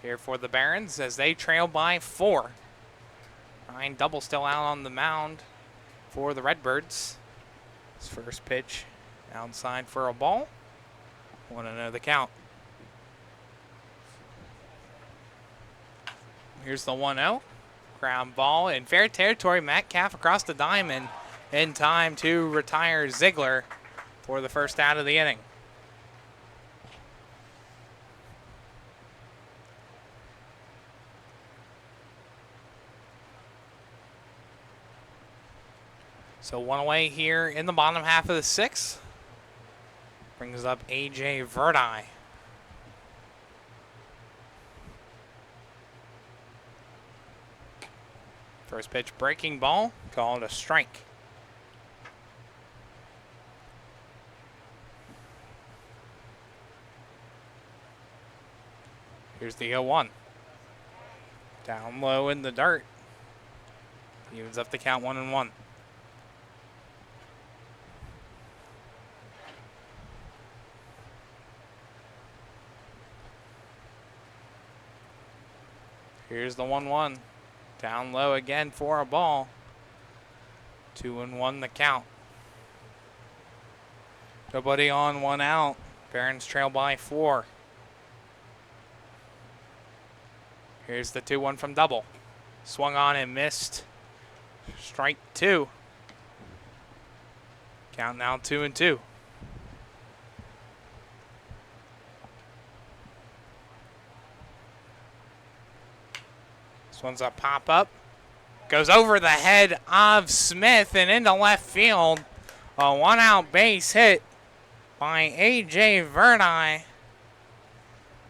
here for the Barons as they trail by 4. Ryan Double still out on the mound for the Redbirds. His first pitch outside for a ball. 1-0 the count. Here's the 1-0. Ground ball in fair territory. Metcalf across the diamond in time to retire Ziegler for the first out of the inning. So 1 away here in the bottom half of the 6th. Brings up A.J. Verdi. First pitch breaking ball, called a strike. Here's the 0-1. Down low in the dirt. Evens up the count 1-1. Here's the 1-1. Down low again for a ball. 2-1 the count. Nobody on, 1 out. Barons trail by 4. Here's the 2-1 from Double. Swung on and missed. Strike 2. Count now 2-2. This one's a pop-up. Goes over the head of Smith and into left field. A 1-out base hit by A.J. Verdi.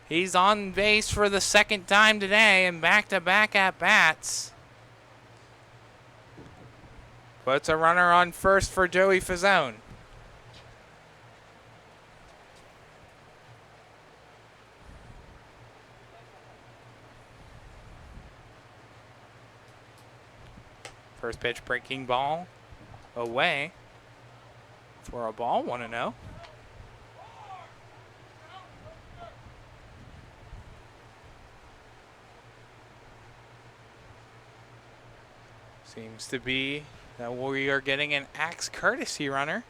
He's on base for the 2nd time today and back-to-back at-bats. Puts a runner on first for Joey Fazone. First pitch breaking ball away for a ball, 1-0. Seems to be that we are getting an Axe courtesy runner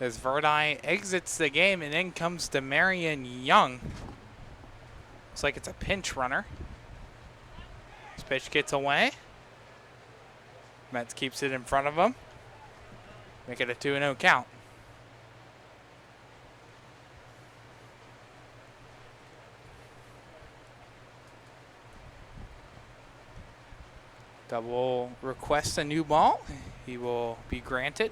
as Verdi exits the game, and in comes Demarion Young. Looks like it's a pinch runner. This pitch gets away. Metz keeps it in front of him. Make it a 2-0 count. Double requests a new ball. He will be granted.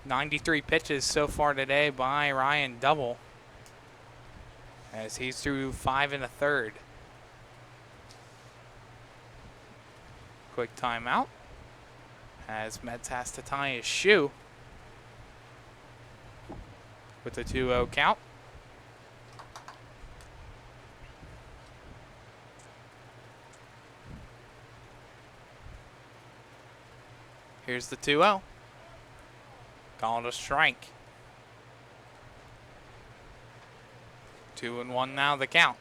93 pitches so far today by Ryan Double, as he's through 5 1/3. Quick timeout as Metz has to tie his shoe with the 2-0 count. Here's the 2-0. Called a strike. 2-1 now the count.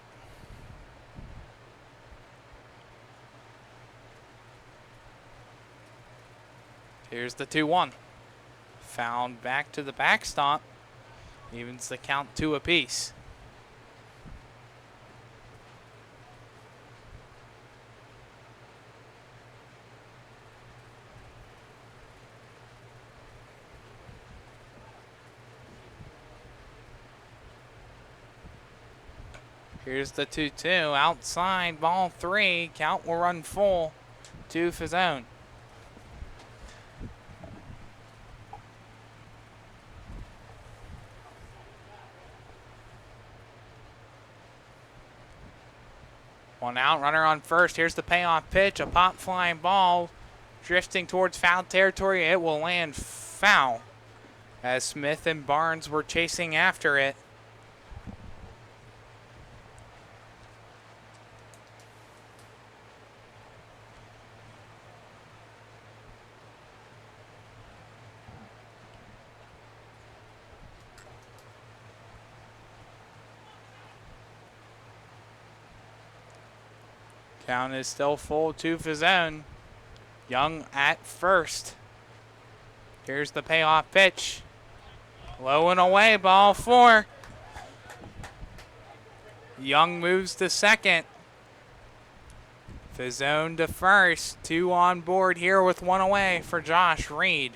Here's the 2-1. Found back to the backstop. Evens the count 2 apiece. Here's the 2-2. Outside, ball 3. Count will run full to Fazone. One out, runner on first. Here's the payoff pitch. A pop flying ball drifting towards foul territory. It will land foul as Smith and Barnes were chasing after it. Count is still full to Fazone. Young at first. Here's the payoff pitch. Low and away, ball 4. Young moves to second. Fazone to first. 2 on board here with 1 away for Josh Reed.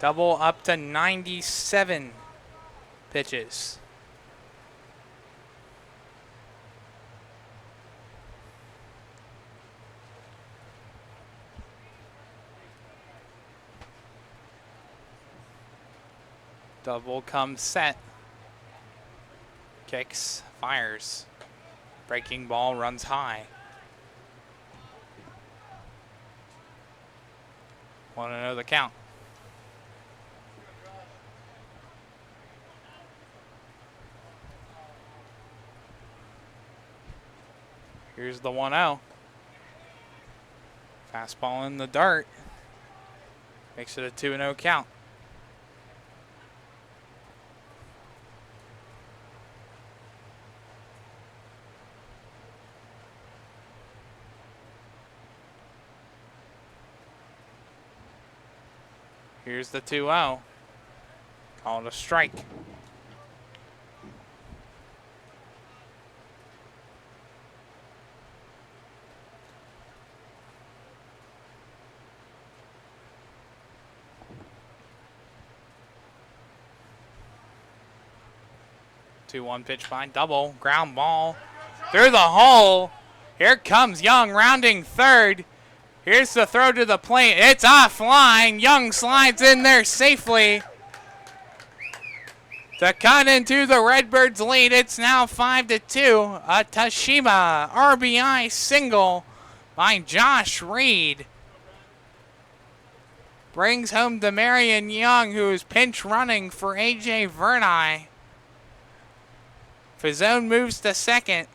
Double up to 97 pitches. Double comes set. Kicks, fires. Breaking ball runs high. 1-0 the count. Here's the 1-0. Fastball in the dirt. Makes it a 2-0 count. Here's the 2-0. Called a strike. Two-one pitch by double. Ground ball through the hole. Here comes Young rounding third. Here's the throw to the plate. It's offline. Young slides in there safely to cut into the Redbirds' lead. It's now 5-2. A Tashima RBI single by Josh Reed brings home Demarion Young, who is pinch running for AJ Verni. Fazone moves to second.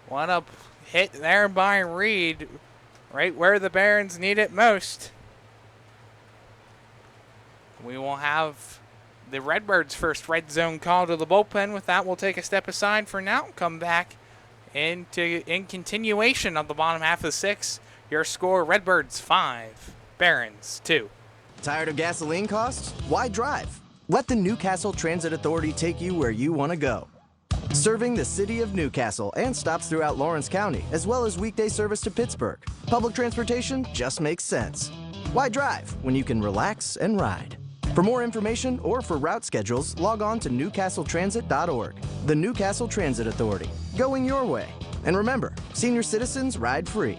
What a hit there by Reed, right where the Barons need it most. We will have the Redbirds' first red zone call to the bullpen. With that, we'll take a step aside for now. Come back in continuation of the bottom half of the 6th. Your score, Redbirds 5, Barons 2. Tired of gasoline costs? Why drive? Let the Newcastle Transit Authority take you where you want to go. Serving the city of Newcastle and stops throughout Lawrence County, as well as weekday service to Pittsburgh. Public transportation just makes sense. Why drive when you can relax and ride? For more information or for route schedules, log on to newcastletransit.org. The Newcastle Transit Authority, going your way. And remember, senior citizens ride free.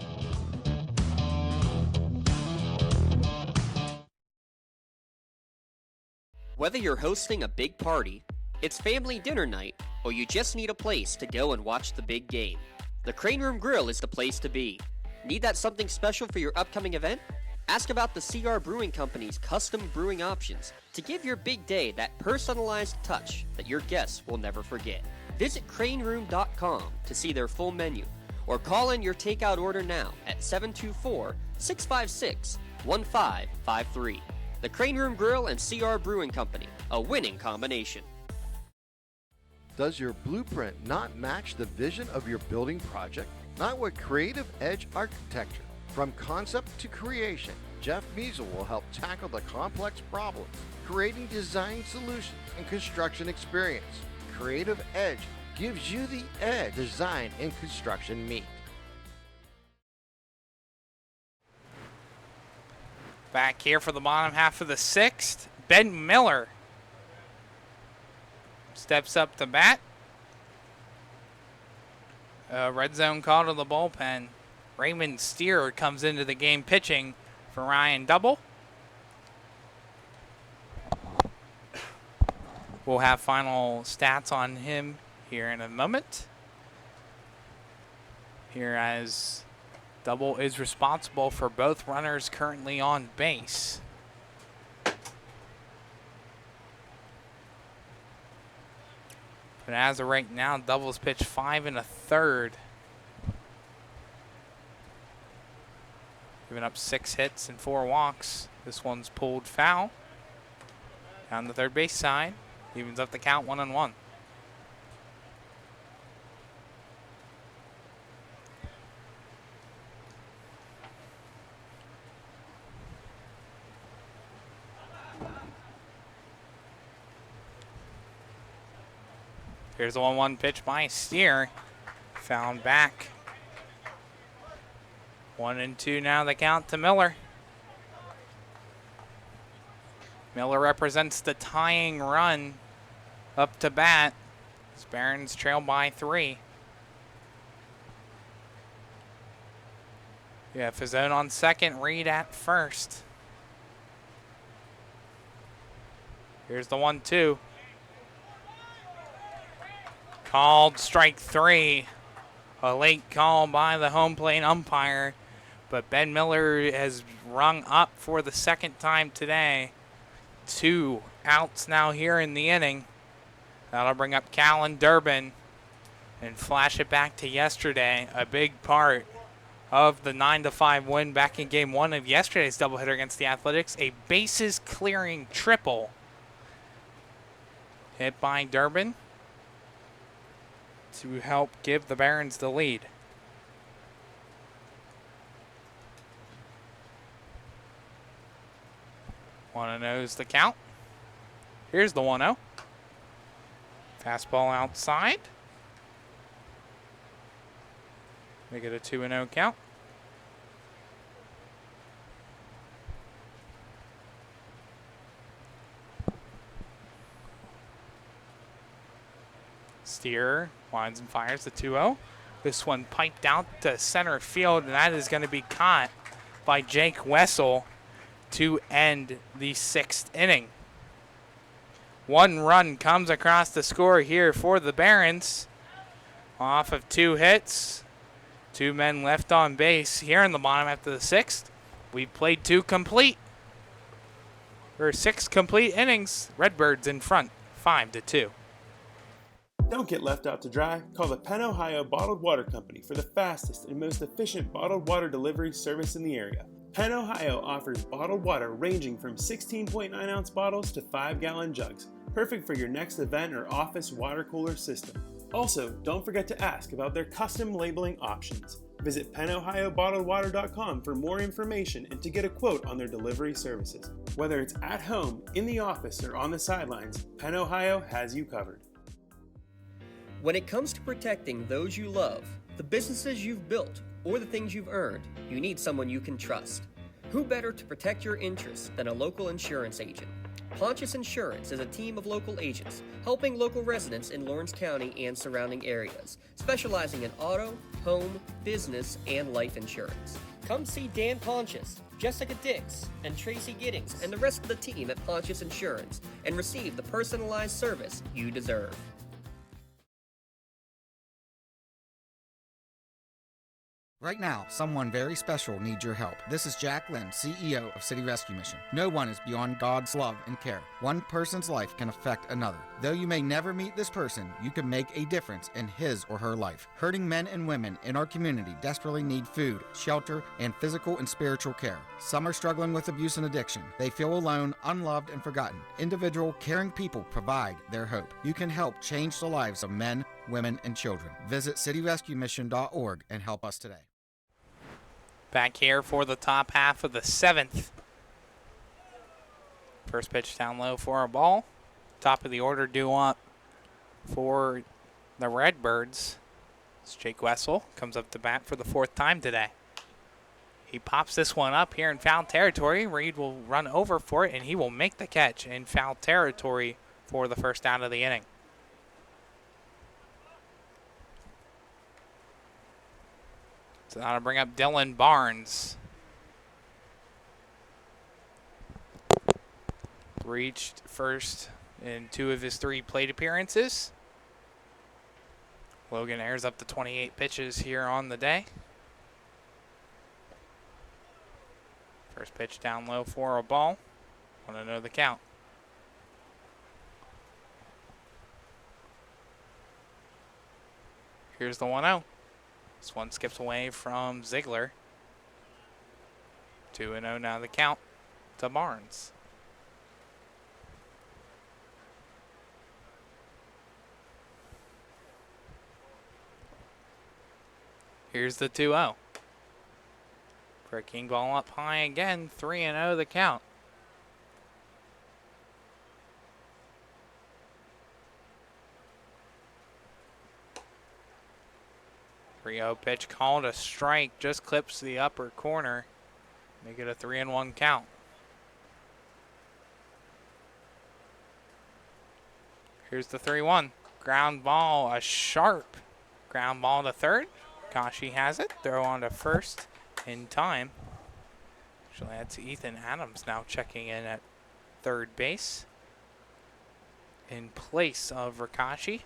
Whether you're hosting a big party, it's family dinner night, or you just need a place to go and watch the big game, the Crane Room Grill is the place to be. Need that something special for your upcoming event? Ask about the CR Brewing Company's custom brewing options to give your big day that personalized touch that your guests will never forget. Visit craneroom.com to see their full menu, or call in your takeout order now at 724-656-1553. the Crane Room Grill and CR Brewing Company, a winning combination. Does your blueprint not match the vision of your building project? Not with Creative Edge Architecture. From concept to creation, Jeff Measle will help tackle the complex problems, creating design solutions and construction experience. Creative Edge gives you the edge design and construction meet. Back here for the bottom half of the sixth, Ben Miller steps up to bat. Red zone call to the bullpen. Raymond Steer comes into the game pitching for Ryan Double. We'll have final stats on him here in a moment. Here as Double is responsible for both runners currently on base. But as of right now, Double's pitched 5 1/3. Giving up 6 hits and 4 walks. This one's pulled foul. Down the third base side. Evens up the count 1-1. Here's the 1-1 pitch by Steer. Found back. 1-2 now the count to Miller. Miller represents the tying run up to bat. As Barons trail by 3. You have Fazone on second, Reed at first. Here's the 1-2. Called strike 3. A late call by the home plate umpire. But Ben Miller has rung up for the second time today. 2 outs now here in the inning. That'll bring up Callan Durbin and flash it back to yesterday. A big part of the 9-5 win back in game 1 of yesterday's doubleheader against the Athletics. A bases clearing triple hit by Durbin to help give the Barons the lead. One knows the count. Here's the 1-0. Fastball outside. Make it a 2-0 count. Steer winds and fires the 2-0. This one piped out to center field, and that is going to be caught by Jake Wessel to end the 6th inning. 1 run comes across the score here for the Barons off of 2 hits. 2 men left on base here in the bottom after the 6th. We played 6 complete innings. Redbirds in front, 5-2. Don't get left out to dry. Call the Penn Ohio Bottled Water Company for the fastest and most efficient bottled water delivery service in the area. Penn Ohio offers bottled water ranging from 16.9-ounce bottles to 5-gallon jugs, perfect for your next event or office water cooler system. Also, don't forget to ask about their custom labeling options. Visit PennOhioBottledWater.com for more information and to get a quote on their delivery services. Whether it's at home, in the office, or on the sidelines, Penn Ohio has you covered. When it comes to protecting those you love, the businesses you've built, or the things you've earned, you need someone you can trust. Who better to protect your interests than a local insurance agent? Pontius Insurance is a team of local agents helping local residents in Lawrence County and surrounding areas, specializing in auto, home, business, and life insurance. Come see Dan Pontius, Jessica Dix, and Tracy Giddings, and the rest of the team at Pontius Insurance, and receive the personalized service you deserve. Right now, someone very special needs your help. This is Jack Lynn, CEO of City Rescue Mission. No one is beyond God's love and care. One person's life can affect another. Though you may never meet this person, you can make a difference in his or her life. Hurting men and women in our community desperately need food, shelter, and physical and spiritual care. Some are struggling with abuse and addiction. They feel alone, unloved, and forgotten. Individual, caring people provide their hope. You can help change the lives of men, women, and children. Visit cityrescuemission.org and help us today. Back here for the top half of the 7th. First pitch down low for a ball. Top of the order due up for the Redbirds. It's Jake Wessel comes up to bat for the 4th time today. He pops this one up here in foul territory. Reed will run over for it, and he will make the catch in foul territory for the first out of the inning. So now to bring up Dylan Barnes. Reached first in 2 of his 3 plate appearances. Logan Ayers up to 28 pitches here on the day. First pitch down low for a ball. Want to know the count. Here's the 1-0. This one skips away from Ziegler. 2-0 now the count to Barnes. Here's the 2-0. Breaking ball up high again. 3-0 the count. Rio pitch called a strike, just clips the upper corner. Make it a 3-1 count. Here's the 3-1. Ground ball, a sharp ground ball to third. Kashi has it. Throw on to first in time. Actually, that's Ethan Adams now checking in at third base in place of Rakashi.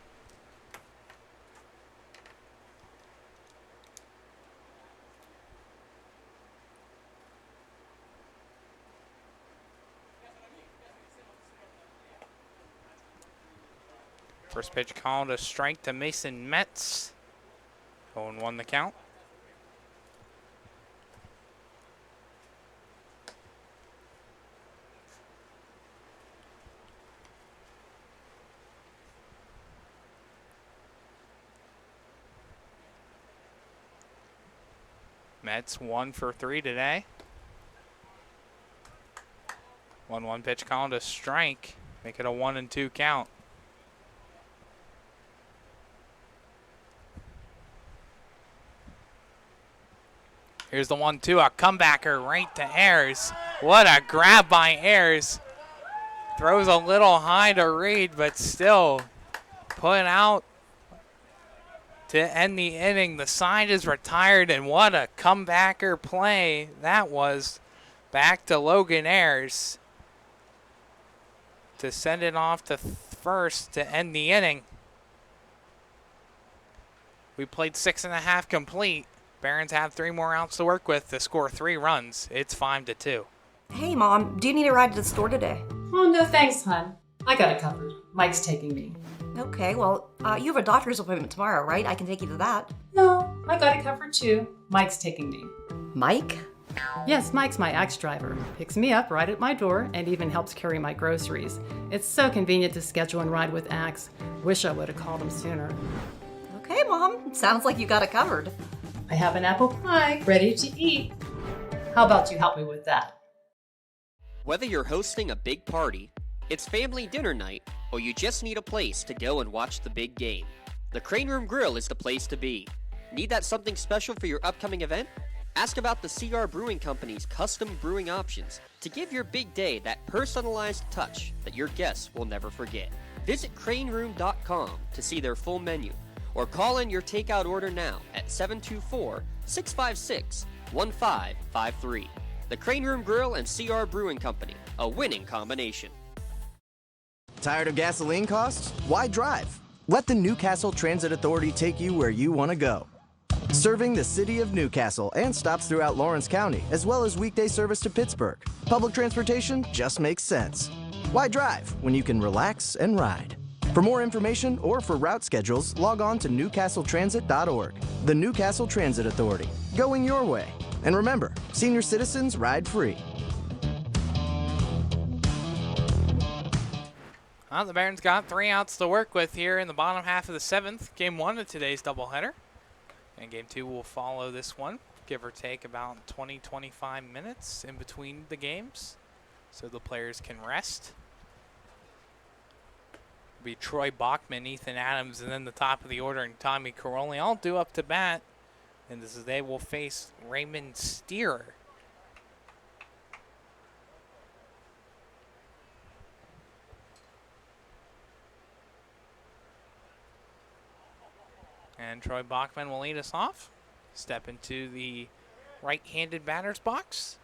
First pitch called a strike to Mason Metz. 0-1 the count. Metz 1 for 3 today. 1-1 pitch called a strike. Make it a 1-2 count. Here's the 1-2, a comebacker right to Ayers. What a grab by Ayers. Throws a little high to Reed, but still put out to end the inning. The side is retired, and what a comebacker play that was. Back to Logan Ayers to send it off to first to end the inning. We played 6.5 complete. Barons have 3 more outs to work with to score 3 runs. It's 5-2. Hey, Mom, do you need a ride to the store today? Oh, no thanks, hon. I got it covered. Mike's taking me. Okay, well, you have a doctor's appointment tomorrow, right? I can take you to that. No, I got it covered too. Mike's taking me. Mike? Yes, Mike's my Axe driver. Picks me up right at my door and even helps carry my groceries. It's so convenient to schedule and ride with Axe. Wish I would have called him sooner. Okay, Mom. Sounds like you got it covered. I have an apple pie ready to eat. How about you help me with that? Whether you're hosting a big party, it's family dinner night, or you just need a place to go and watch the big game, the Crane Room Grill is the place to be. Need that something special for your upcoming event? Ask about the CR Brewing Company's custom brewing options to give your big day that personalized touch that your guests will never forget. Visit craneroom.com to see their full menu, or call in your takeout order now at 724-656-1553. The Crane Room Grill and CR Brewing Company, a winning combination. Tired of gasoline costs? Why drive? Let the Newcastle Transit Authority take you where you want to go. Serving the city of Newcastle and stops throughout Lawrence County, as well as weekday service to Pittsburgh. Public transportation just makes sense. Why drive when you can relax and ride? For more information or for route schedules, log on to newcastletransit.org. The Newcastle Transit Authority, going your way. And remember, senior citizens ride free. Well, the Barons got 3 outs to work with here in the bottom half of the 7th. Game 1 of today's doubleheader. And Game 2 will follow this one, give or take about 20-25 minutes in between the games, so the players can rest. It'll be Troy Bachman, Ethan Adams, and then the top of the order, and Tommy Caroli all due up to bat. And they will face Raymond Steer. And Troy Bachman will lead us off. Step into the right-handed batter's box.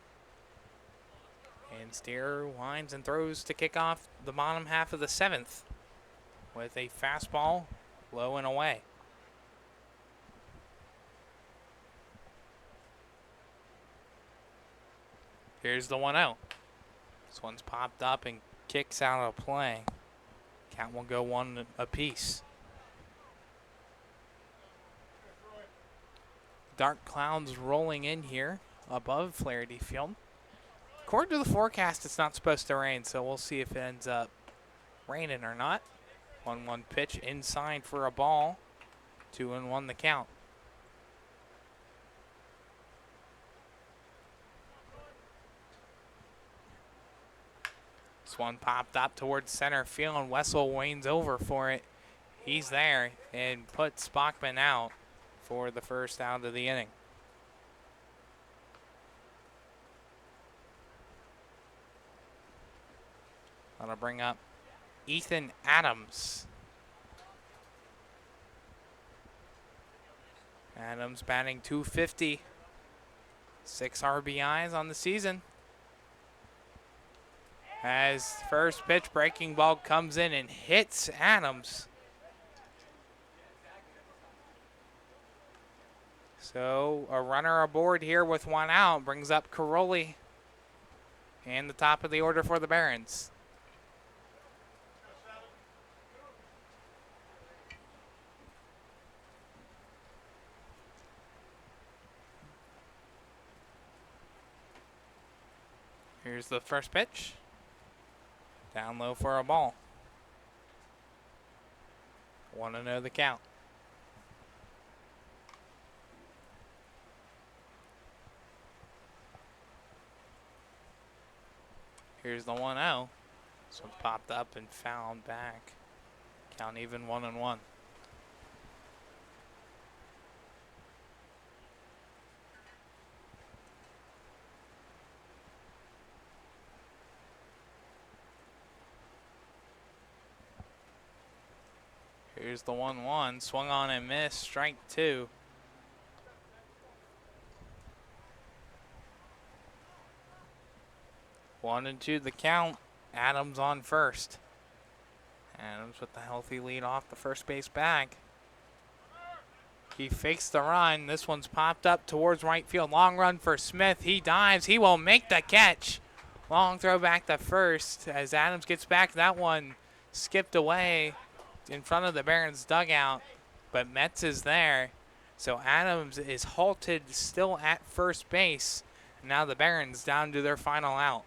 And Steer winds and throws to kick off the bottom half of the 7th with a fastball low and away. Here's the 1-0. This one's popped up and kicks out of play. Count will go 1 apiece. Dark clouds rolling in here above Flaherty Field. According to the forecast, it's not supposed to rain, so we'll see if it ends up raining or not. 1-1 pitch inside for a ball. 2-1 the count. This one popped up towards center field, and Wessel wanes over for it. He's there and puts Bachman out for the first out of the inning. That'll bring up Ethan Adams. Adams batting .250. 6 RBIs on the season. As first pitch breaking ball comes in and hits Adams. So a runner aboard here with 1 out brings up Caroli and the top of the order for the Barons. Here's the first pitch. Down low for a ball. 1-0 the count. Here's the 1-0. This one popped up and fouled back. Count even 1-1. Here's the 1-1. Swung on and missed. Strike 2. One and 2 the count. Adams on first. Adams with the healthy lead off the first base bag. He fakes the run. This one's popped up towards right field. Long run for Smith. He dives. He will make the catch. Long throw back to first as Adams gets back. That one skipped away in front of the Barons dugout, but Metz is there. So Adams is halted still at first base. Now the Barons down to their final out.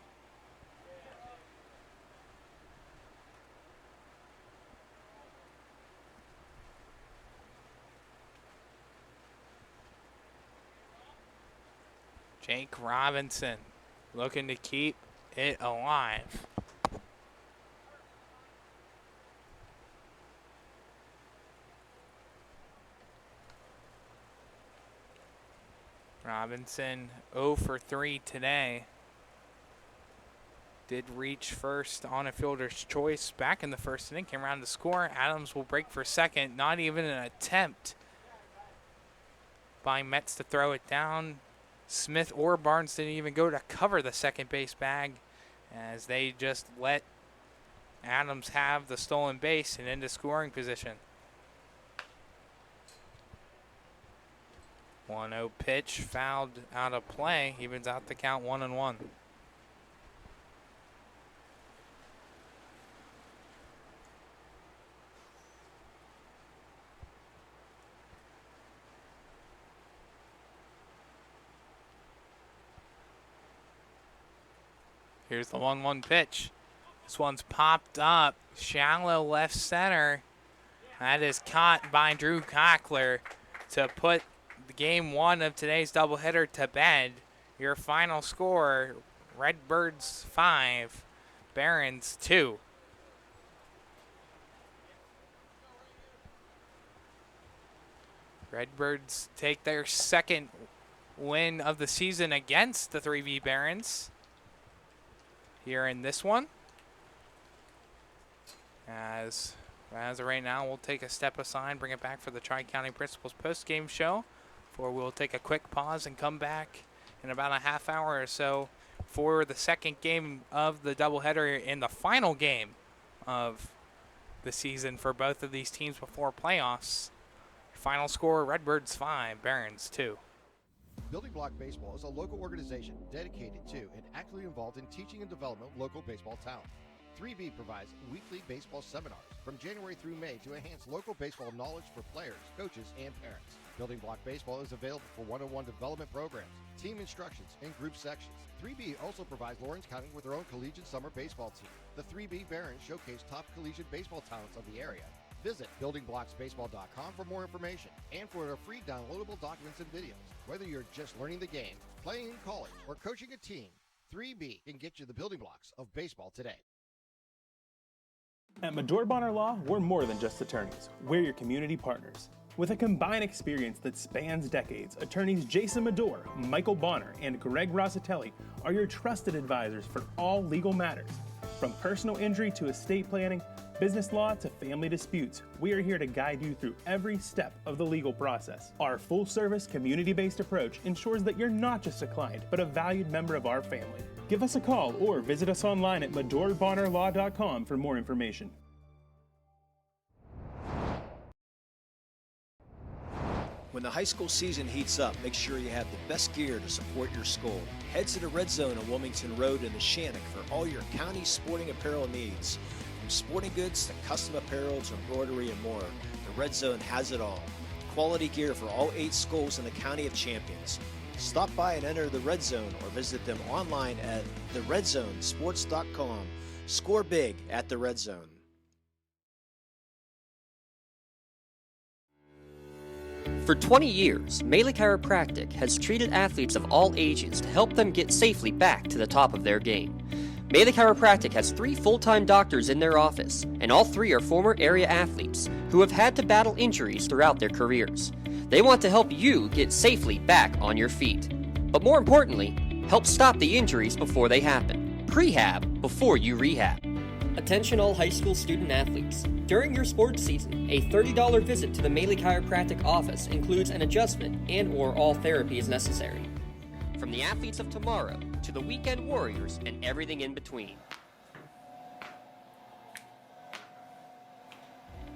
Jake Robinson looking to keep it alive. Robinson 0 for 3 today. Did reach first on a fielder's choice back in the first inning. Came around to score. Adams will break for second. Not even an attempt by Metz to throw it down. Smith or Barnes didn't even go to cover the second base bag as they just let Adams have the stolen base and into scoring position. 1-0 pitch, fouled out of play, evens out the count 1-1. Here's the 1-1 pitch. This one's popped up, shallow left center. That is caught by Drew Cockler to put the game one of today's doubleheader to bed. Your final score, Redbirds 5, Barons 2. Redbirds take their second win of the season against the 3V Barons here in this one. As of right now, we'll take a step aside, bring it back for the Tri-County Principals post-game show, before we'll take a quick pause and come back in about a half hour or so for the second game of the doubleheader in the final game of the season for both of these teams before playoffs. Final score, Redbirds 5, Barons 2. Building Block Baseball is a local organization dedicated to and actively involved in teaching and development of local baseball talent. 3B provides weekly baseball seminars from January through May to enhance local baseball knowledge for players, coaches, and parents. Building Block Baseball is available for one-on-one development programs, team instructions, and group sections. 3B also provides Lawrence County with their own collegiate summer baseball team. The 3B Barons showcase top collegiate baseball talents of the area. Visit buildingblocksbaseball.com for more information and for their free downloadable documents and videos. Whether you're just learning the game, playing in college, or coaching a team, 3B can get you the building blocks of baseball today. At Medore Bonner Law, we're more than just attorneys. We're your community partners. With a combined experience that spans decades, attorneys Jason Medore, Michael Bonner, and Greg Rossitelli are your trusted advisors for all legal matters. From personal injury to estate planning, business law to family disputes, we are here to guide you through every step of the legal process. Our full-service, community-based approach ensures that you're not just a client, but a valued member of our family. Give us a call or visit us online at MedoreBonnerLaw.com for more information. When the high school season heats up, make sure you have the best gear to support your school. Head to the Red Zone on Wilmington Road in the Shannock for all your county sporting apparel needs. From sporting goods to custom apparel to embroidery and more, the Red Zone has it all. Quality gear for all 8 schools in the County of Champions. Stop by and enter the Red Zone or visit them online at theredzonesports.com. Score big at the Red Zone. For 20 years, Melee Chiropractic has treated athletes of all ages to help them get safely back to the top of their game. Melee Chiropractic has 3 full-time doctors in their office, and all 3 are former area athletes who have had to battle injuries throughout their careers. They want to help you get safely back on your feet. But more importantly, help stop the injuries before they happen. Prehab before you rehab. Attention all high school student athletes. During your sports season, a $30 visit to the Melee Chiropractic office includes an adjustment and/or all therapy is necessary. From the athletes of tomorrow to the weekend warriors and everything in between.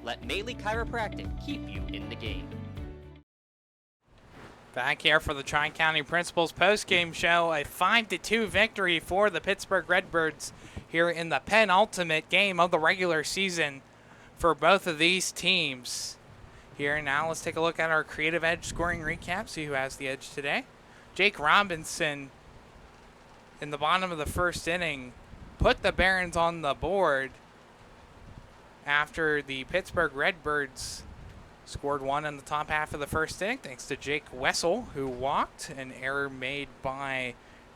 Let Melee Chiropractic keep you in the game. Back here for the Tri-County Principals post-game show, a 5-2 victory for the Pittsburgh Redbirds here in the penultimate game of the regular season for both of these teams. Here now, let's take a look at our Creative Edge scoring recap, see who has the edge today. Jake Robinson, in the bottom of the first inning, put the Barons on the board after the Pittsburgh Redbirds scored 1 in the top half of the first inning, thanks to Jake Wessel, who walked. An error made by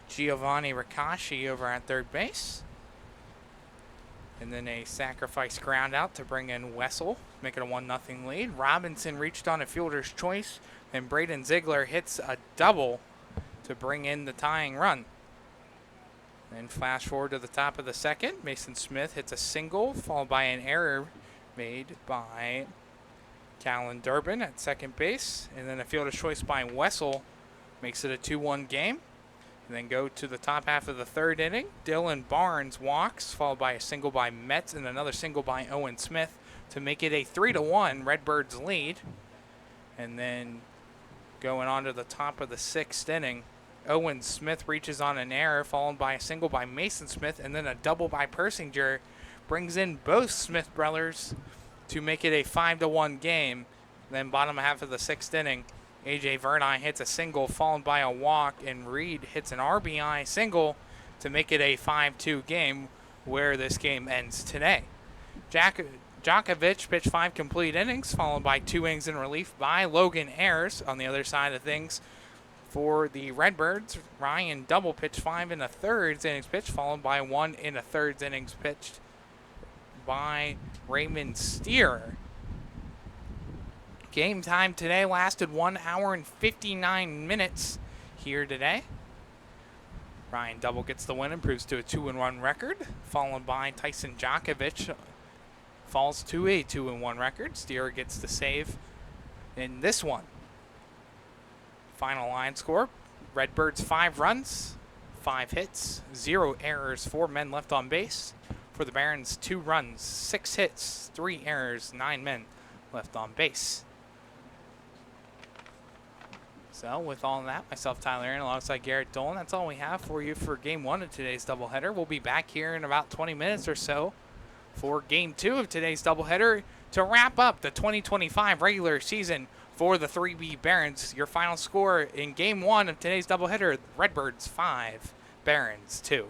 Giovanni Ricasci over at third base. And then a sacrifice ground out to bring in Wessel, make it a 1-0 lead. Robinson reached on a fielder's choice, and Braden Ziegler hits a double to bring in the tying run. Then flash forward to the top of the second. Mason Smith hits a single, followed by an error made by Callan Durbin at second base. And then a fielder's choice by Wessel makes it a 2-1 game. And then go to the top half of the third inning. Dylan Barnes walks, followed by a single by Metz and another single by Owen Smith to make it a 3-1 Redbirds lead. And then Going on to the top of the 6th inning, Owen Smith reaches on an error, followed by a single by Mason Smith, and then a double by Persinger. Brings in both Smith brothers to make it a 5-1 game. Then bottom half of the 6th inning, A.J. Verdi hits a single, followed by a walk, and Reed hits an RBI single to make it a 5-2 game, where this game ends today. Djokovic pitched 5 complete innings, followed by 2 innings in relief by Logan Ayers. On the other side of things, for the Redbirds, Ryan Double pitched 5 1/3 innings pitched, followed by 1 1/3 innings pitched by Raymond Steer. Game time today lasted 1 hour and 59 minutes here today. Ryan Double gets the win, improves to a 2-1 record, followed by Tyson Djokovic, falls to a 2-1 record. Steer gets the save in this one. Final line score, Redbirds 5 runs, 5 hits, 0 errors, 4 men left on base. For the Barons, 2 runs, 6 hits, 3 errors, 9 men left on base. So with all of that, myself, Tyler Aaron, alongside Garrett Dolan, that's all we have for you for Game 1 of today's doubleheader. We'll be back here in about 20 minutes or so for Game 2 of today's doubleheader to wrap up the 2025 regular season for the 3B Barons. Your final score in Game 1 of today's doubleheader, Redbirds 5, Barons 2.